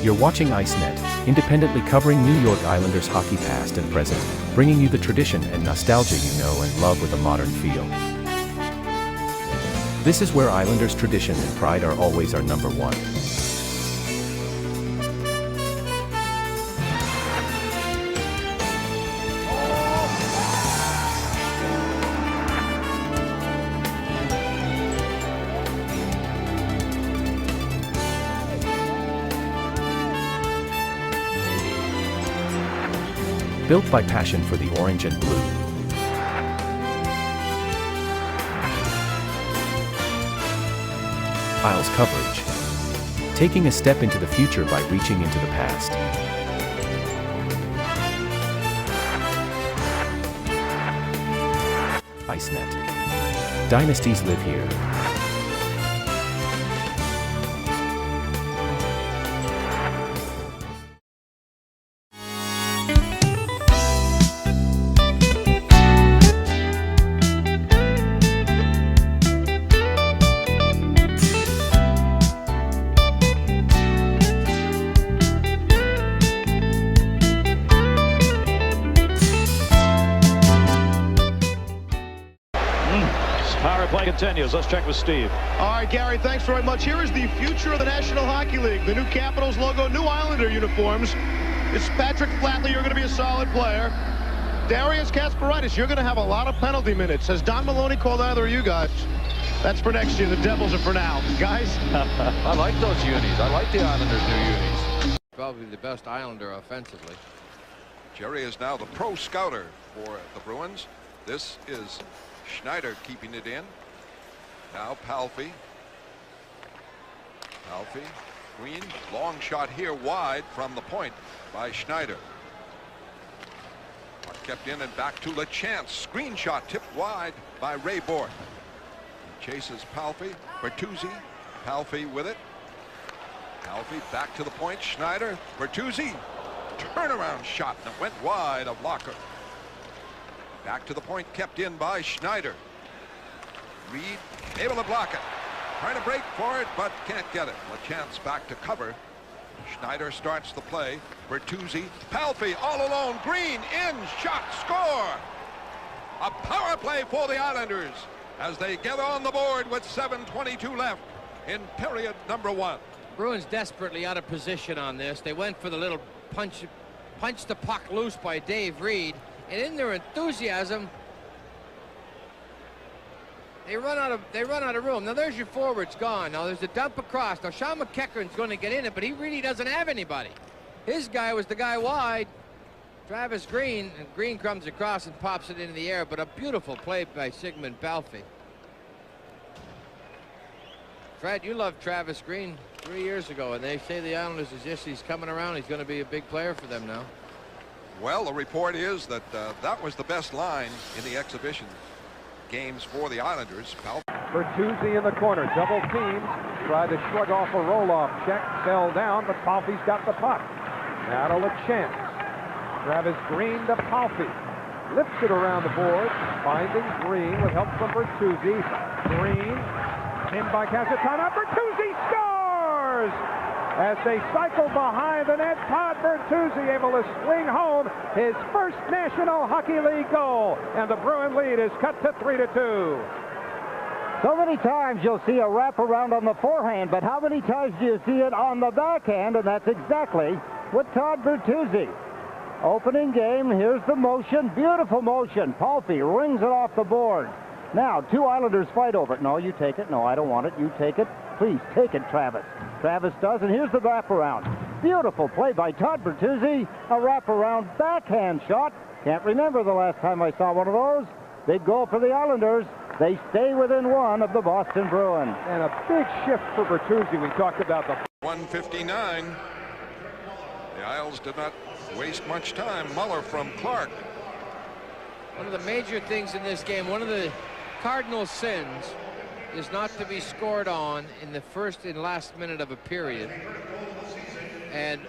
You're watching ICENET, independently covering New York Islanders hockey past and present, bringing you the tradition and nostalgia you know and love with a modern feel. This is where Islanders tradition and pride are always our number one. Built by passion for the orange and blue. Isles coverage. Taking a step into the future by reaching into the past. ICENET. Dynasties live here. Power play continues. Let's check with Steve. All right, Gary, thanks very much. Here is the future of the National Hockey League. The new Capitals logo, new Islander uniforms. It's Patrick Flatley. You're going to be a solid player. Darius, Kasparaitis, you're going to have a lot of penalty minutes. Has Don Maloney called either of you guys? That's for next year. The Devils are for now. Guys? I like those unis. I like the Islanders' new unis. Probably the best Islander offensively. Jerry is now the pro scouter for the Bruins. This is Schneider keeping it in. Now Palffy. Green. Long shot here wide from the point by Schneider. Puck kept in and back to LeChance. Screen shot tipped wide by Ray Bork. Chases Palffy. Bertuzzi. Palffy with it. Palffy back to the point. Schneider. Bertuzzi. Turnaround shot and it went wide of Locker. Back to the point, kept in by Schneider. Reed able to block it. Trying to break for it, but can't get it. LeChance back to cover. Schneider starts the play. Bertuzzi. Palffy all alone. Green in. Shot. Score. A power play for the Islanders as they get on the board with 7:22 left in period number 1. Bruins desperately out of position on this. They went for the little punch the puck loose by Dave Reed. And in their enthusiasm, they run out of room. Now there's your forwards gone. Now there's a dump across. Now Sean McEachern's going to get in it, but he really doesn't have anybody. His guy was the guy wide, Travis Green, and Green comes across and pops it into the air. But a beautiful play by Ziggy Palffy. Fred, you loved Travis Green 3 years ago, and they say the Islanders is just he's coming around. He's going to be a big player for them now. Well, the report is that that was the best line in the exhibition games for the Islanders. Bertuzzi in the corner, double teams, tried to shrug off a roll-off check, fell down, but Palffy's got the puck. Now to LeChance. Travis Green to Palffy. Lifts it around the board, finding Green with help from Bertuzzi. Green, in by Kasparaitis. Bertuzzi scores! As they cycle behind the net, Todd Bertuzzi able to swing home his first National Hockey League goal, and the Bruin lead is cut to 3-2. So many times you'll see a wraparound on the forehand, but how many times do you see it on the backhand? And that's exactly what Todd Bertuzzi. Opening game, here's the motion, beautiful motion. Palffy rings it off the board. Now, two Islanders fight over it. No, you take it. No, I don't want it. You take it. Please take it, Travis. Travis does, and here's the wraparound. Beautiful play by Todd Bertuzzi. A wraparound backhand shot. Can't remember the last time I saw one of those. Big goal for the Islanders. They stay within one of the Boston Bruins. And a big shift for Bertuzzi. We talked about the 1:59. The Isles did not waste much time. Muller from Clark. One of the major things in this game, one of the cardinal sins, is not to be scored on in the first and last minute of a period. And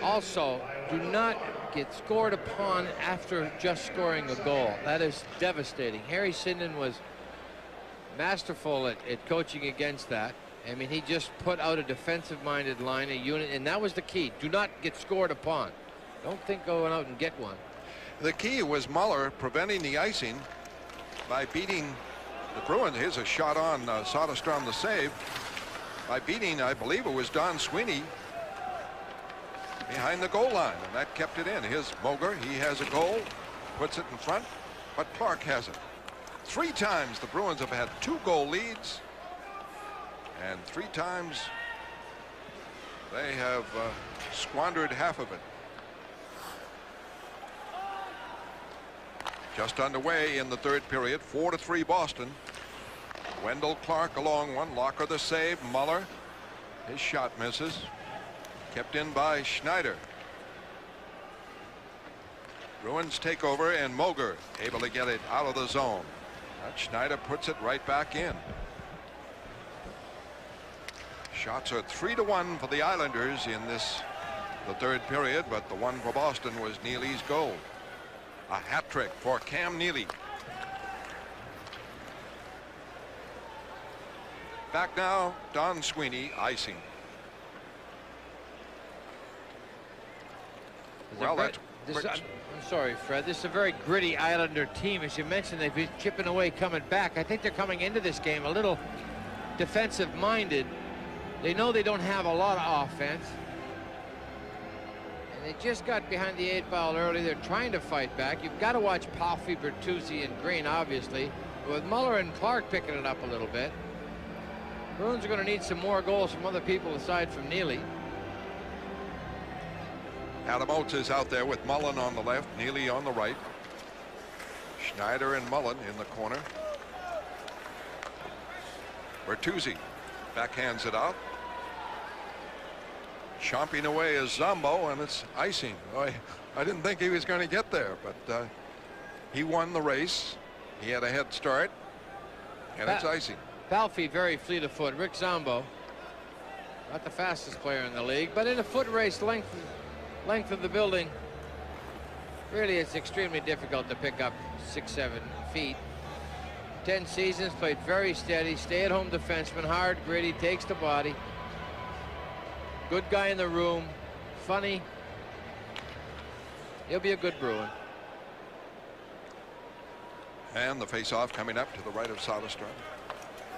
also, do not get scored upon after just scoring a goal. That is devastating. Harry Sinden was masterful at coaching against that. I mean, he just put out a defensive-minded line, a unit, and that was the key. Do not get scored upon. Don't think going out and get one. The key was Muller preventing the icing by beating the Bruins. Here's a shot on Soderstrom, the save. By beating, I believe it was Don Sweeney behind the goal line, and that kept it in. Here's Moger. He has a goal, puts it in front, but Clark has it. 3 times the Bruins have had 2-goal leads, and 3 times they have squandered half of it. Just underway in the 3rd period. 4-3 Boston. Wendel, Clark a long one. Locker the save. Muller, his shot misses. Kept in by Schneider. Bruins take over, and Moger able to get it out of the zone. But Schneider puts it right back in. Shots are 3-1 for the Islanders in the 3rd period, but the one for Boston was Neely's goal. A hat trick for Cam Neely. Back now, Don Sweeney icing. Well, I'm sorry, Fred. This is a very gritty Islander team. As you mentioned, they've been chipping away, coming back. I think they're coming into this game a little defensive-minded. They know they don't have a lot of offense. And they just got behind the 8 ball early. They're trying to fight back. You've got to watch Palffy, Bertuzzi, and Green, obviously. But with Muller and Clark picking it up a little bit, Bruins are going to need some more goals from other people aside from Neely. Adam Oates is out there with Mullen on the left, Neely on the right. Schneider and Mullen in the corner. Bertuzzi backhands it out. Chomping away is Zombo, and it's icing. I didn't think he was going to get there, but he won the race. He had a head start, and it's icing. Palffy very fleet of foot. Rick Zombo, not the fastest player in the league, but in a foot race, length of the building, really it's extremely difficult to pick up 6-7 feet. 10 seasons, played very steady, stay-at-home defenseman, hard, gritty, takes the body. Good guy in the room, funny. He'll be a good Bruin. And the face-off coming up to the right of Soderstrom.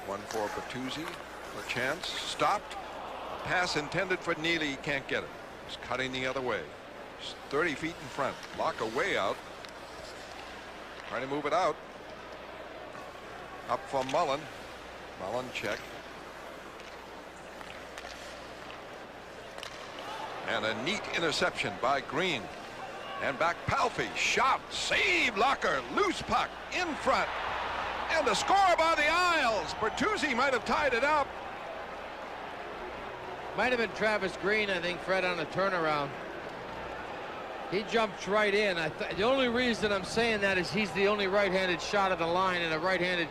One for Bertuzzi. A chance. Stopped. Pass intended for Neely. He can't get it. He's cutting the other way. He's 30 feet in front. Locker way out. Trying to move it out. Up for Mullen. Mullen check. And a neat interception by Green. And back Palffy. Shot. Save. Locker. Loose puck. In front. And a score by the Isles. Bertuzzi might have tied it up. Might have been Travis Green, I think, Fred, on a turnaround. He jumps right in. The only reason I'm saying that is he's the only right-handed shot at the line, and a right-handed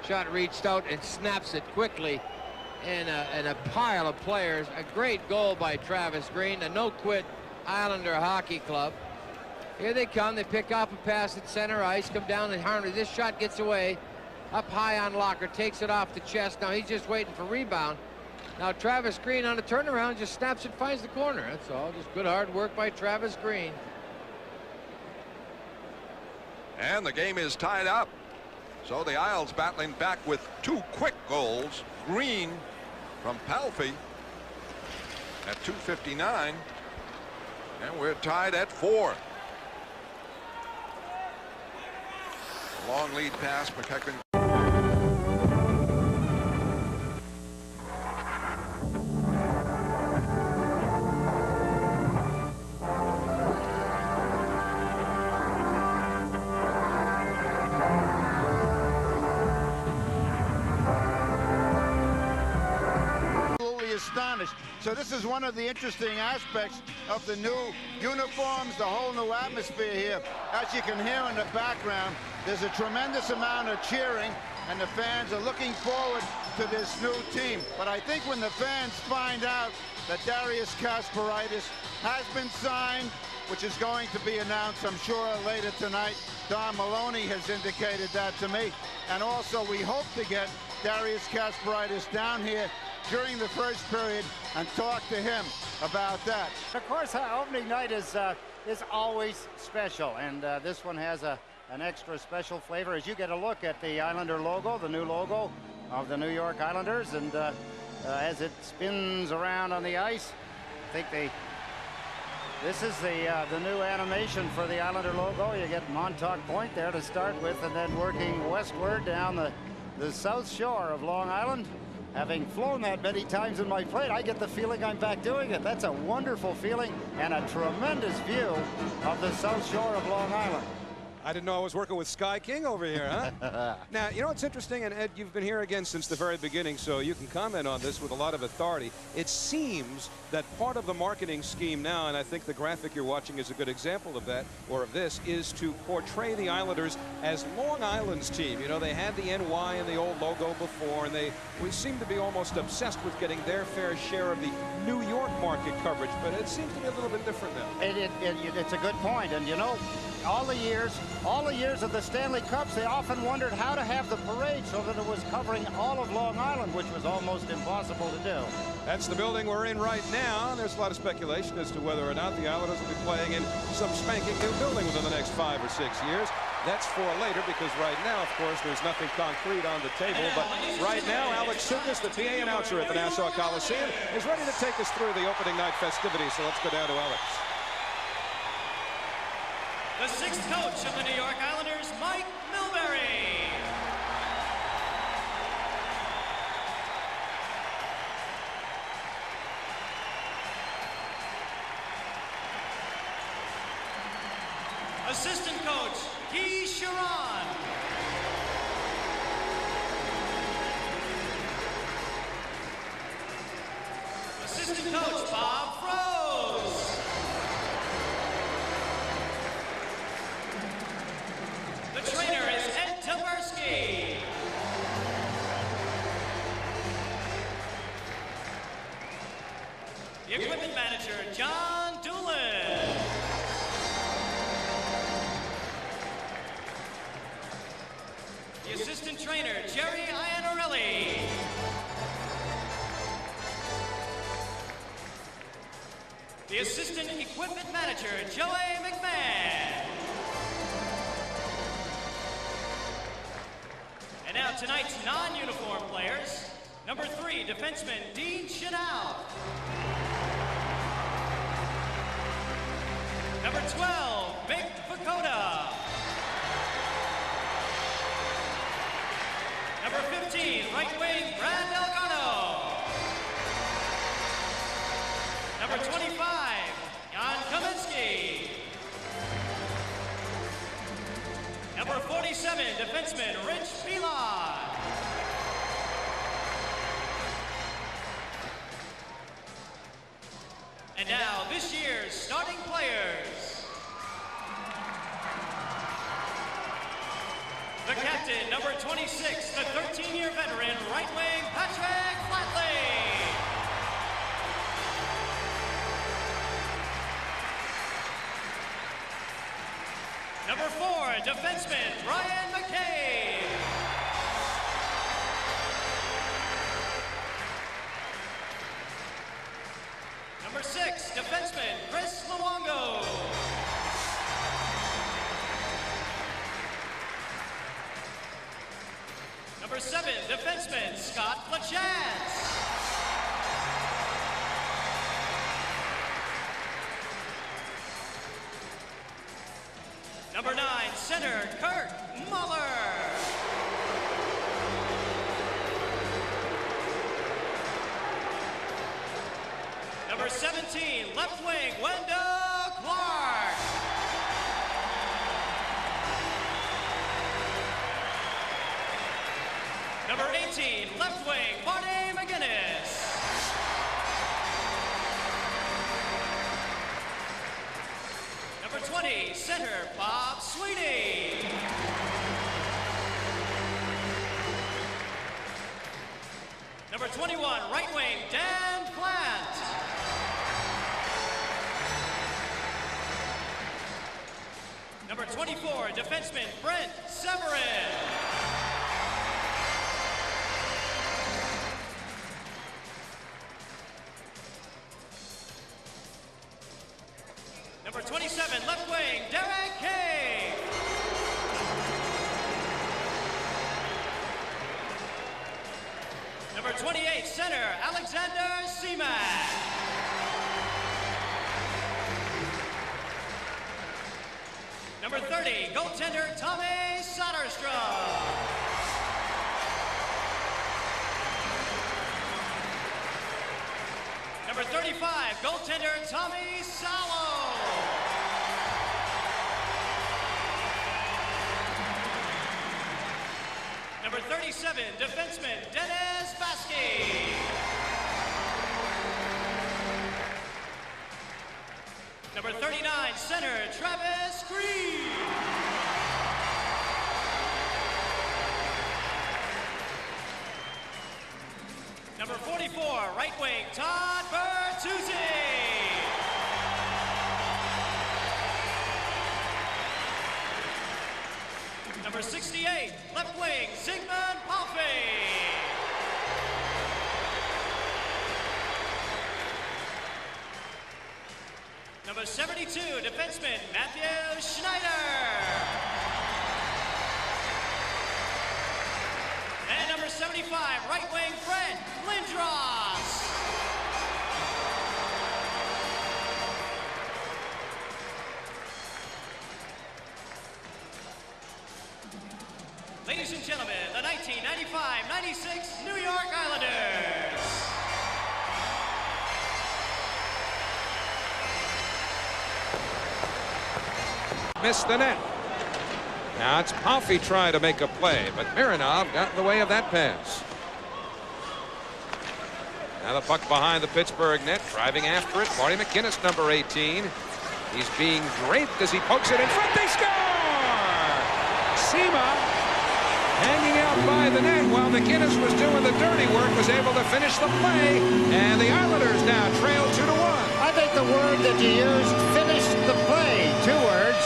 shot reached out and snaps it quickly. And a pile of players. A great goal by Travis Green, a no-quit Islander hockey club. Here they come. They pick up a pass at center ice, come down and harness. This shot gets away. Up high on Locker, takes it off the chest. Now he's just waiting for rebound. Now Travis Green on a turnaround just snaps it, finds the corner. That's all. Just good hard work by Travis Green. And the game is tied up. So the Isles battling back with 2 quick goals. Green from Palffy at 2:59. And we're tied at 4. Long lead pass, McEachran. Astonished. So this is one of the interesting aspects of the new uniforms, the whole new atmosphere here. As you can hear in the background, there's a tremendous amount of cheering, and the fans are looking forward to this new team. But I think when the fans find out that Darius Kasparaitis has been signed, which is going to be announced, I'm sure, later tonight. Don Maloney has indicated that to me. And also, we hope to get Darius Kasparaitis down here during the first period and talk to him about that. Of course, opening night is always special, and this one has an extra special flavor as you get a look at the Islander logo, the new logo of the New York Islanders, and as it spins around on the ice, I think this is the new animation for the Islander logo. You get Montauk Point there to start with, and then working westward down the south shore of Long Island. Having flown that many times in my plane, I get the feeling I'm back doing it. That's a wonderful feeling and a tremendous view of the south shore of Long Island. I didn't know I was working with Sky King over here, huh? Now, you know what's interesting, and Ed, you've been here again since the very beginning, so you can comment on this with a lot of authority. It seems that part of the marketing scheme now, and I think the graphic you're watching is a good example of that, or of this, is to portray the Islanders as Long Island's team. You know, they had the NY in the old logo before, and we seem to be almost obsessed with getting their fair share of the New York market coverage, but it seems to be a little bit different now. It's a good point, and you know, all the years of the Stanley Cups, they often wondered how to have the parade so that it was covering all of Long Island, which was almost impossible to do. That's the building we're in right now, and there's a lot of speculation as to whether or not the Islanders will be playing in some spanking new building within the next 5 or 6 years. That's for later, because right now, of course, there's nothing concrete on the table. But right now, Alex Sukas, the PA announcer at the Nassau Coliseum, is ready to take us through the opening night festivities. So let's go down to Alex. The sixth coach of the New York Islanders, Mike Milbury. Assistant coach, Guy Chiron. Assistant coach, Bob Froese. The trainer is Ed Taberski. The equipment manager, John Doolin. The assistant trainer, Jerry Iannarelli. The assistant equipment manager, Joey McMahon. And now tonight's non-uniform players. Number 3, defenseman Dean Chanel. Number 12, Vic Vakoda. Number 15, right wing Brad Delgado. Number 25, Jan Kaminsky. Number 47, defenseman Rich Pilon. And now, this year's starting players. The captain, number 26, the 13-year veteran, right wing Patrick Flatley. Number 4, defenseman Brian McCabe. Number 6, defenseman Chris Luongo. Number 7, defenseman Scott Lachance. Number 9, center Kurt Muller. Number 17, left wing Wendel Clark. Number 18, left wing Marty McGinnis. Number 20, center Bob Sweeney. Number 21, right wing Dan Plant. Number 24, defenseman Brent Severin. Number 27, left wing, Derek King. Number 28, center, Alexander Seaman. Number 30, goaltender, Tommy Soderstrom. Number 35, goaltender, Tommy Salo. Number 37, defenseman, Dennis Baskey. Number 39, center, Travis Green. Number 44, right wing, Todd Bertuzzi. Number 68, left wing, Ziggy Palffy. Number 72, defenseman, Matthew Schneider. And number 75, right wing, Fred Lindros. Ladies and gentlemen, the 1995-96 New York Islanders. Missed the net. Now it's Palffy trying to make a play, but Mironov got in the way of that pass. Now the puck behind the Pittsburgh net, driving after it. Marty McInnes, number 18. He's being draped as he pokes it in front. They score! Seema, hanging out by the net while McInnes was doing the dirty work, was able to finish the play, and the Islanders now trail 2-1. I think the word that you used, finished the play, 2 words.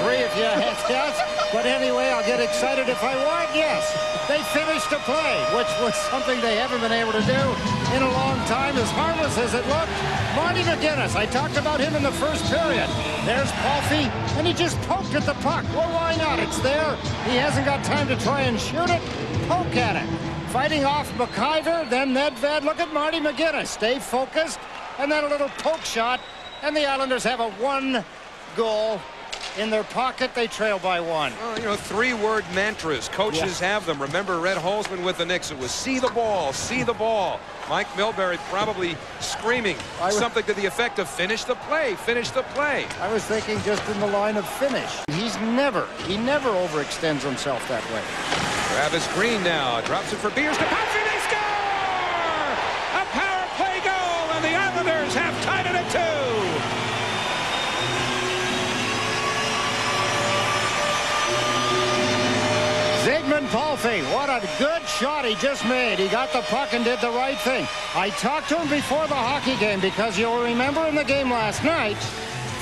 3 if you have yes. But anyway, I'll get excited if I want. Yes, they finished the play, which was something they haven't been able to do in a long time. As harmless as it looked, Marty McInnes, I talked about him in the first period. There's Palffy, and he just poked at the puck. Well, why not? It's there. He hasn't got time to try and shoot it. Poke at it. Fighting off McIver, then Nedved. Look at Marty McInnes. Stay focused, and then a little poke shot, and the Islanders have a 1-goal in their pocket. They trail by 1. Well, you know, 3-word mantras. Coaches have them. Remember Red Holzman with the Knicks. It was see the ball, see the ball. Mike Milbury probably screaming something to the effect of finish the play, finish the play. I was thinking just in the line of finish. He never overextends himself that way. Travis Green now drops it for Beers to Palffy. They score! A power play goal, and the Islanders have tied it at 2. Ziggy Palffy, what a good shot he just made. He got the puck and did the right thing. I talked to him before the hockey game because you'll remember in the game last night,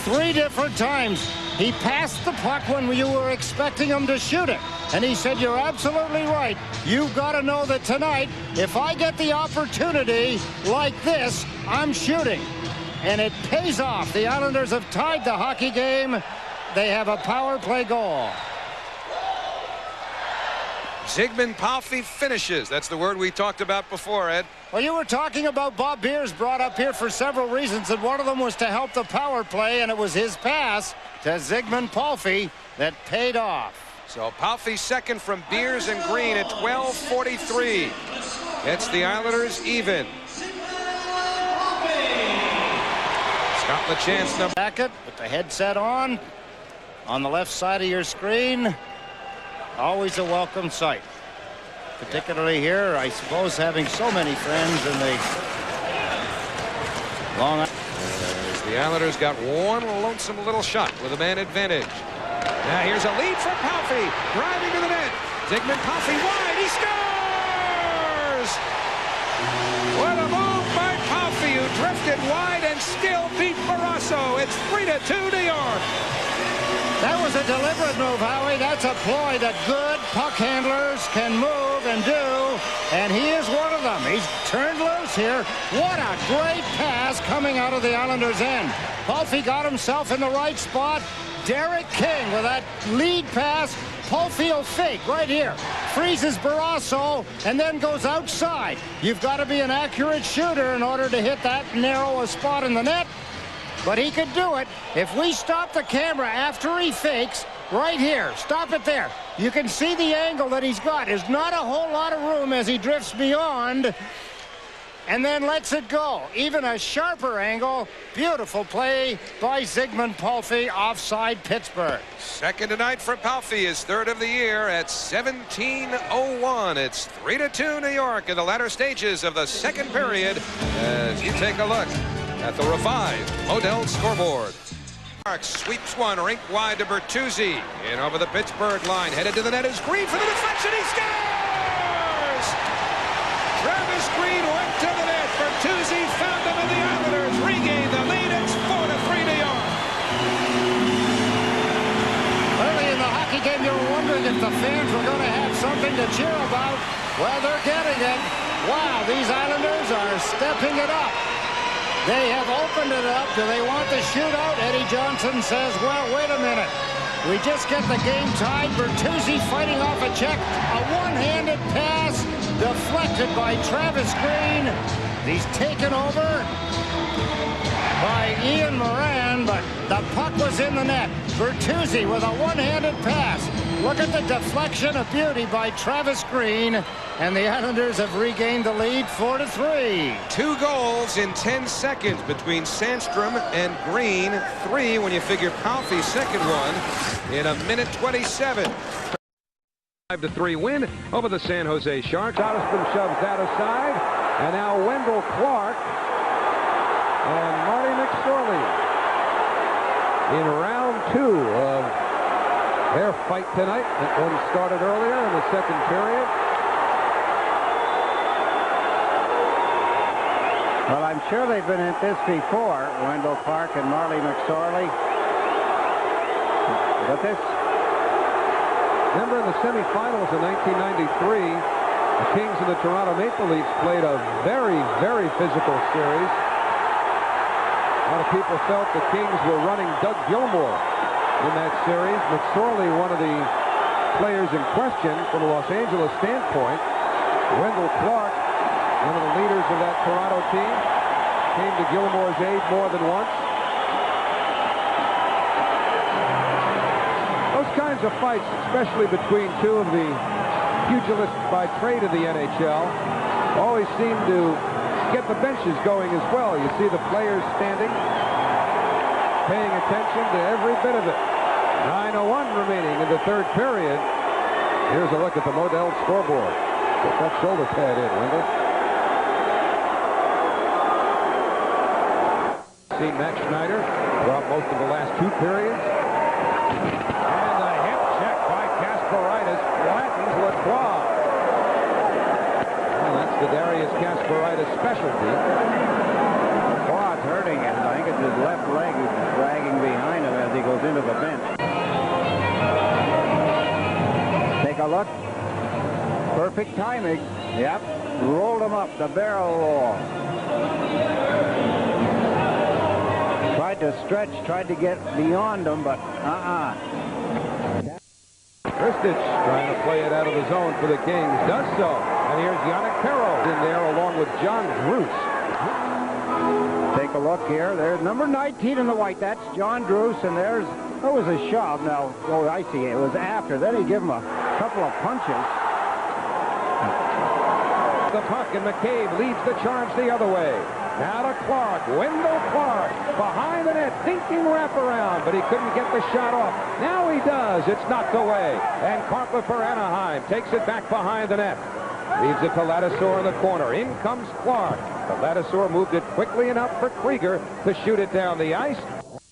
3 different times he passed the puck when you were expecting him to shoot it. And he said, you're absolutely right. You've got to know that tonight, if I get the opportunity like this, I'm shooting. And it pays off. The Islanders have tied the hockey game. They have a power play goal. Ziggy Palffy finishes. That's the word we talked about before, Ed. Well, you were talking about Bob Beers brought up here for several reasons, and one of them was to help the power play, and it was his pass to Ziggy Palffy that paid off. So Palffy second from Beers and Green at 12:43. Gets the Islanders even. Scott LeChance number. Jacket with the headset on the left side of your screen. Always a welcome sight. Particularly here, I suppose, having so many friends in the Long Island. The Islanders got one lonesome little shot with a man advantage. Now here's a lead for Palffy, driving to the net. Ziggy Palffy wide, he scores! What a move by Palffy, who drifted wide and still beat Barrasso. It's 3-2 New York. That was a deliberate move, Howie. That's a ploy that good puck handlers can move and do, and he is one of them. He's turned loose here. What a great pass coming out of the Islanders' end. Palffy got himself in the right spot. Derek King with that lead pass. Palffy will fake right here. Freezes Barrasso and then goes outside. You've got to be an accurate shooter in order to hit that narrow a spot in the net. But he could do it. If we stop the camera after he fakes, right here, stop it there. You can see the angle that he's got. There's not a whole lot of room as he drifts beyond and then lets it go. Even a sharper angle. Beautiful play by Zygmunt Palffy, offside Pittsburgh. Second tonight for Palffy, his third of the year at 17:01. It's 3-2 New York in the latter stages of the second period as you take a look at the revived Wendel scoreboard. Mark sweeps one, rink wide to Bertuzzi. In over the Pittsburgh line, headed to the net is Green for the deflection. He scores! Travis Green went to the net. Bertuzzi found him, and the Islanders regain the lead. It's 4-3 New York. Early in the hockey game, you were wondering if the fans were going to have something to cheer about. Well, they're getting it. Wow, these Islanders are stepping it up. They have opened it up. Do they want the shootout? Eddie Johnson says, well, wait a minute. We just get the game tied. Bertuzzi fighting off a check. A one-handed pass deflected by Travis Green. He's taken over by Ian Moran, but the puck was in the net. Bertuzzi with a one-handed pass. Look at the deflection of beauty by Travis Green. And the Islanders have regained the lead 4-3. 2 goals in 10 seconds between Sandstrom and Green. 3 when you figure Palffy's second one in 1:27. 5-3 win over the San Jose Sharks. Soderstrom shoves that aside. And now Wendel Clark and Marty McSorley in round 2 of their fight tonight. That one started earlier in the second period. Well, I'm sure they've been at this before, Wendel Clark and Marty McSorley. But this... Remember in the semifinals in 1993, the Kings and the Toronto Maple Leafs played a very, very physical series. A lot of people felt the Kings were running Doug Gilmour in that series. McSorley, one of the players in question from a Los Angeles standpoint. Wendel Clark, one of the leaders of that Toronto team, came to Gilmour's aid more than once. Those kinds of fights, especially between two of the pugilists by trade of the NHL, always seem to get the benches going as well. You see the players standing, paying attention to every bit of it. 9:01 remaining in the third period. Here's a look at the Wendel scoreboard. Put that shoulder pad in, Wendel. See Max Schneider throughout most of the last 2 periods. And a hip check by Kasparaitis flattens Lacroix. Well, that's the Darius Kasparaitis specialty. Lacroix hurting him. I think it's his left leg who's dragging behind him as he goes into the bench. Take a look. Perfect timing. Yep. Rolled him up the barrel roll. Tried to stretch, tried to get beyond him, but Kristich trying to play it out of the zone for the Kings. Does so. And here's Yannick Perreault in there along with John Druce. Take a look here. There's number 19 in the white. That's John Druce, and there was a shove. Now, oh, I see. It was after. Then he gave him a couple of punches. The puck, and McCabe leads the charge the other way. Now to Clark. Wendel Clark behind the net, thinking wraparound, but he couldn't get the shot off. Now he does. It's knocked away. And Carper for Anaheim takes it back behind the net. Leaves it to Ladislaur in the corner. In comes Clark. But Ladislaur moved it quickly enough for Krieger to shoot it down the ice.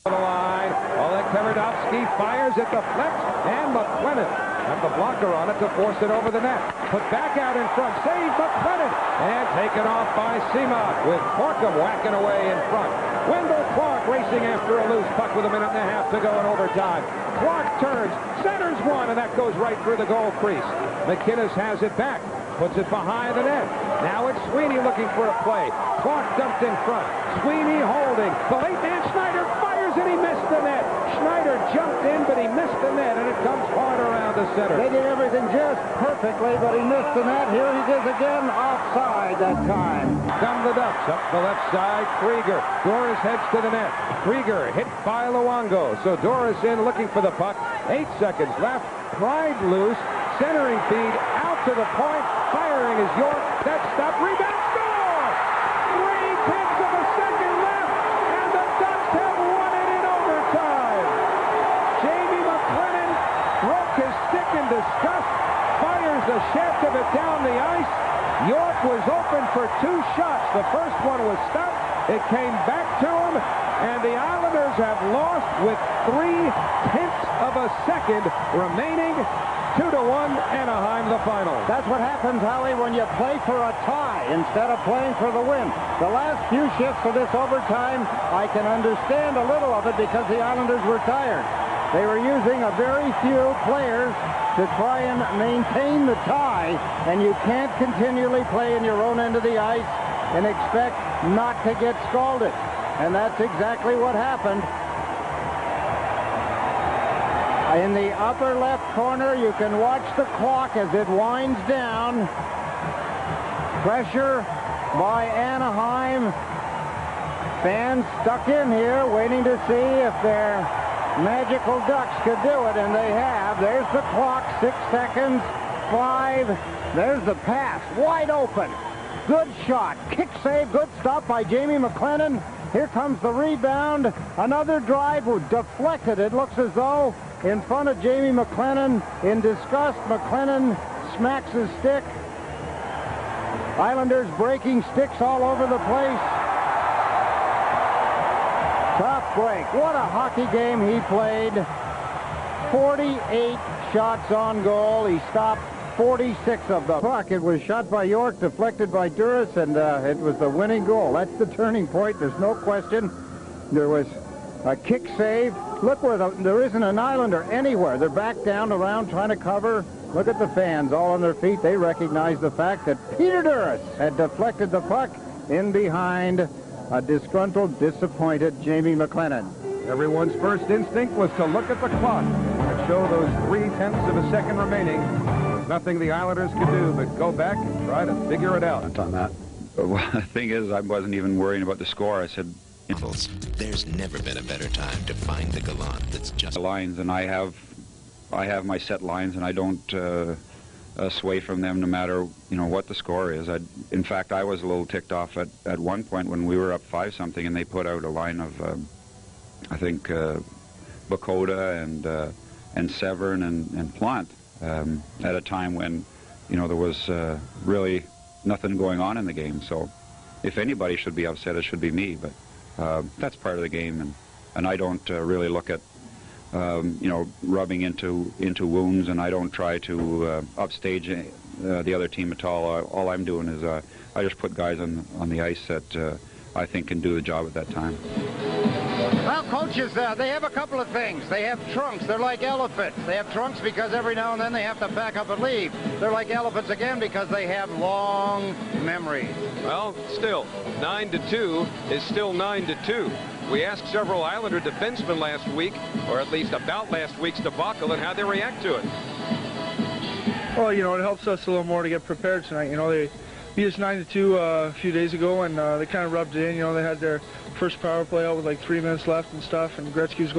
The line. Oleg Karadovsky fires it, deflects, and McLennan and the blocker on it to force it over the net. put back out in front. Save McLennan. And taken off by Seema with Corkum whacking away in front. Wendel Clark racing after a loose puck with 1.5 minutes to go in overtime. Clark turns, centers one, and that goes right through the goal crease. McInnes has it back, puts it behind the net. Now it's Sweeney looking for a play. Clark dumped in front. Sweeney holding. The late man Schneider fires and he missed the net. Schneider jumped in, but he missed the net, and it comes hard around the center. They did everything just perfectly, but he missed the net. Here he is again, offside that time. Come the Ducks up the left side. Krieger. Doris heads to the net. Krieger hit by Luongo. So Doris in looking for the puck. 8 seconds left. Pride loose. Centering feed out to the point. Firing is York. That stop. Rebound. Score! 3/10 of a second left. And the Ducks have won it in overtime. Jamie McLennan broke his stick in disgust. Fires a shaft of it down the ice. York was open for 2 shots. The first one was stopped. It came back to him, and the Islanders have lost with 3/10 of a second remaining. 2-1 Anaheim, the final. That's what happens, Howie, when you play for a tie instead of playing for the win. The last few shifts of this overtime, I can understand a little of it because the Islanders were tired. They were using a very few players to try and maintain the tie, and you can't continually play in your own end of the ice and expect not to get scalded. And that's exactly what happened. In the upper left corner, you can watch the clock as it winds down. Pressure by Anaheim. Fans stuck in here waiting to see if their magical Ducks could do it, and they have. There's the clock, 6 seconds, 5. There's the pass, wide open. Good shot, kick save, good stop by Jamie McLennan. Here comes the rebound. Another drive deflected. It looks as though in front of Jamie McLennan. In disgust, McLennan smacks his stick. Islanders breaking sticks all over the place. Tough break. What a hockey game he played. 48 shots on goal. He stopped 46 of them. Puck, it was shot by York, deflected by Darius, and it was the winning goal. That's the turning point. There's no question. There was a kick save. Look where there isn't an Islander anywhere. They're back down around trying to cover. Look at the fans all on their feet. They recognize the fact that Peter Darius had deflected the puck in behind a disgruntled, disappointed Jamie McLennan. Everyone's first instinct was to look at the clock and show those 3/10 of a second remaining. There's nothing the Islanders could do but go back and try to figure it out. On that. Well, the thing is, I wasn't even worrying about the score. I said, there's never been a better time to find the gallant that's just lines, and I have my set lines, and I don't sway from them no matter what the score is. In fact, I was a little ticked off at one point when we were up 5-something, and they put out a line of I think Bakota and Severn and Plant at a time when there was really nothing going on in the game. So if anybody should be upset, it should be me. But that's part of the game, and I don't really look at rubbing into wounds, and I don't try to upstage the other team at all. All I'm doing is I just put guys on the ice that I think can do the job at that time. Well, coaches, they have a couple of things. They have trunks. They're like elephants. They have trunks because every now and then they have to pack up and leave. They're like elephants again because they have long memories. Well, still, 9-2 is still 9-2. We asked several Islander defensemen last week, or at least about last week's debacle, and how they react to it. Well, it helps us a little more to get prepared tonight. They beat us 9-2 a few days ago, and they kind of rubbed it in. They had their first power play out with like 3 minutes left and stuff, and Gretzky was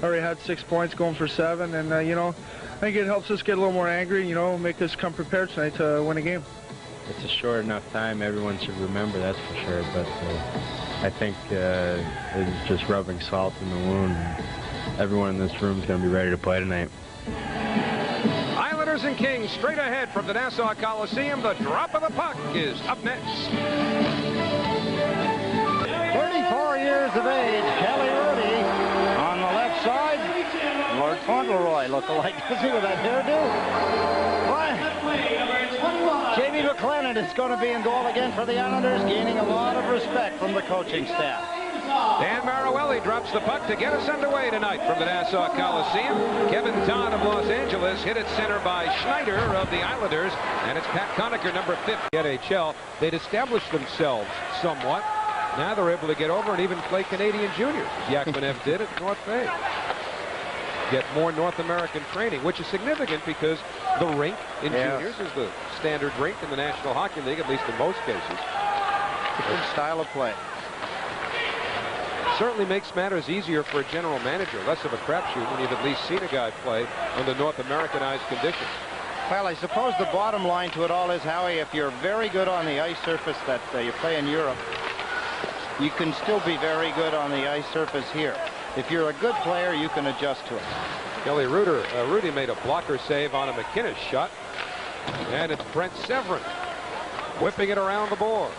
already had 6 points, going for 7, and I think it helps us get a little more angry, make us come prepared tonight to win a game. It's a short enough time, everyone should remember, that's for sure, but I think it's just rubbing salt in the wound. Everyone in this room is going to be ready to play tonight. Islanders and Kings straight ahead from the Nassau Coliseum. The drop of the puck is up next. 34 years of age, Kelly Rudy on the left side. Lord Fauntleroy look-alike, doesn't he, with that hairdo? Jamie McLennan is going to be in goal again for the Islanders, gaining a lot of respect from the coaching staff. Dan Maruelli drops the puck to get us underway tonight from the Nassau Coliseum. Kevin Todd of Los Angeles hit it center by Schneider of the Islanders, and it's Pat Conacher, number 50. NHL, they'd established themselves somewhat. Now they're able to get over and even play Canadian juniors, as Yakmanev did at North Bay. Get more North American training, which is significant because the rink in juniors is the standard rink in the National Hockey League, at least in most cases. Good style of play. Certainly makes matters easier for a general manager, less of a crapshoot when you've at least seen a guy play under North Americanized conditions. Well, I suppose the bottom line to it all is, Howie, if you're very good on the ice surface that you play in Europe, you can still be very good on the ice surface here. If you're a good player, you can adjust to it. Kelly Rudy made a blocker save on a McInnes shot. And it's Brent Severin whipping it around the boards.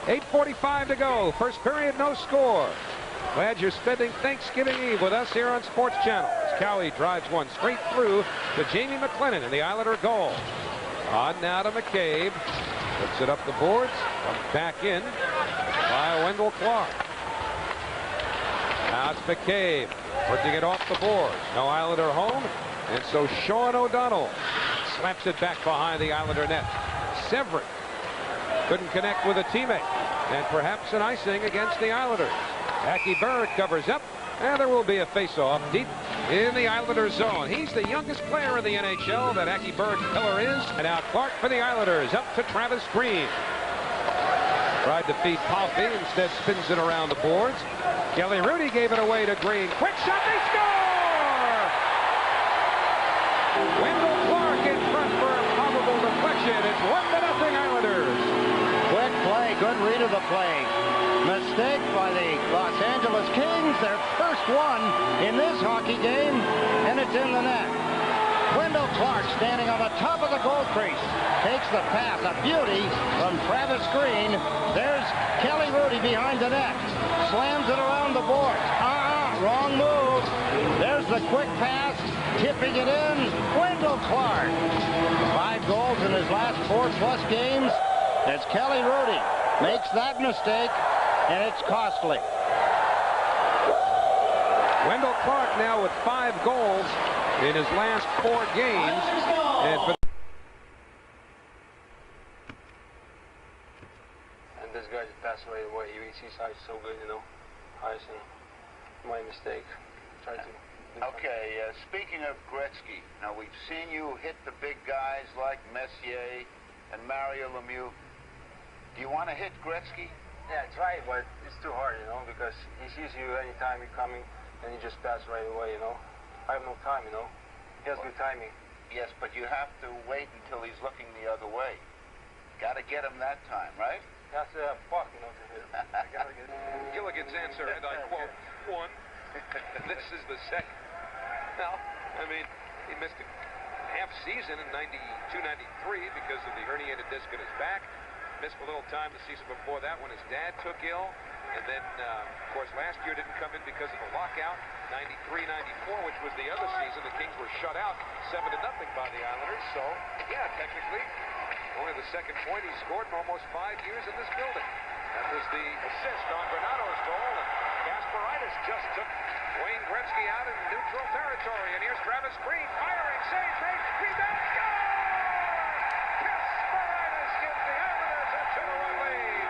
8:45 to go. First period, no score. Glad you're spending Thanksgiving Eve with us here on Sports Channel. As Cowie drives one straight through to Jamie McLennan in the Islander goal. On now to McCabe. Puts it up the boards. Comes back in by Wendel Clark. Now it's McCabe working it off the boards. No Islander home. And so Sean O'Donnell slaps it back behind the Islander net. Severin couldn't connect with a teammate. And perhaps an icing against the Islanders. Aki Berg covers up, and there will be a face-off deep in the Islanders zone. He's the youngest player in the NHL, that Aki Berg pillar is. And now Clark for the Islanders, up to Travis Green. Tried to feed Palffy, instead spins it around the boards. Kelly Rudy gave it away to Green. Quick shot, they score! Wendel Clark in front for a probable deflection. It's 1-0 Islanders. Quick play, good read of the play. Mistake by the Los Angeles Kings, their first one in this hockey game, and it's in the net. Wendel Clark standing on the top of the goal crease. Takes the pass, a beauty from Travis Green. There's Kelly Rudy behind the net. Slams it around the boards. Wrong move. There's the quick pass, tipping it in. Wendel Clark. 5 goals in his last 4+ games. As Kelly Rudy makes that mistake, and it's costly. Wendel Clark now with 5 goals in his last 4 games. And this guy just passed away. He sees how he's so good, you know. My mistake. Okay, speaking of Gretzky, now we've seen you hit the big guys like Messier and Mario Lemieux. Do you want to hit Gretzky? Yeah, I try, but it's too hard, you know, because he sees you anytime you're coming, and he just passes right away, you know. I have no time, you know. He has good timing. Yes, but you have to wait until he's looking the other way. Got to get him that time, right? That's a puck, you know, to hit. I got to get it. Gilligan's answer, and I quote, 1. This is the second. Now, I mean, he missed a half season in 92-93 because of the herniated disc in his back. Missed a little time the season before that when his dad took ill. And then, of course, last year didn't come in because of the lockout. 93-94, which was the other season. The Kings were shut out 7-0 by the Islanders. So, yeah, technically, only the second point he scored in almost 5 years in this building. That was the assist on Granado's goal. And Kasparaitis just took Wayne Gretzky out in neutral territory. And here's Travis Green firing, save, rebound, score! Kasparaitis gives the Islanders a 2-1 lead.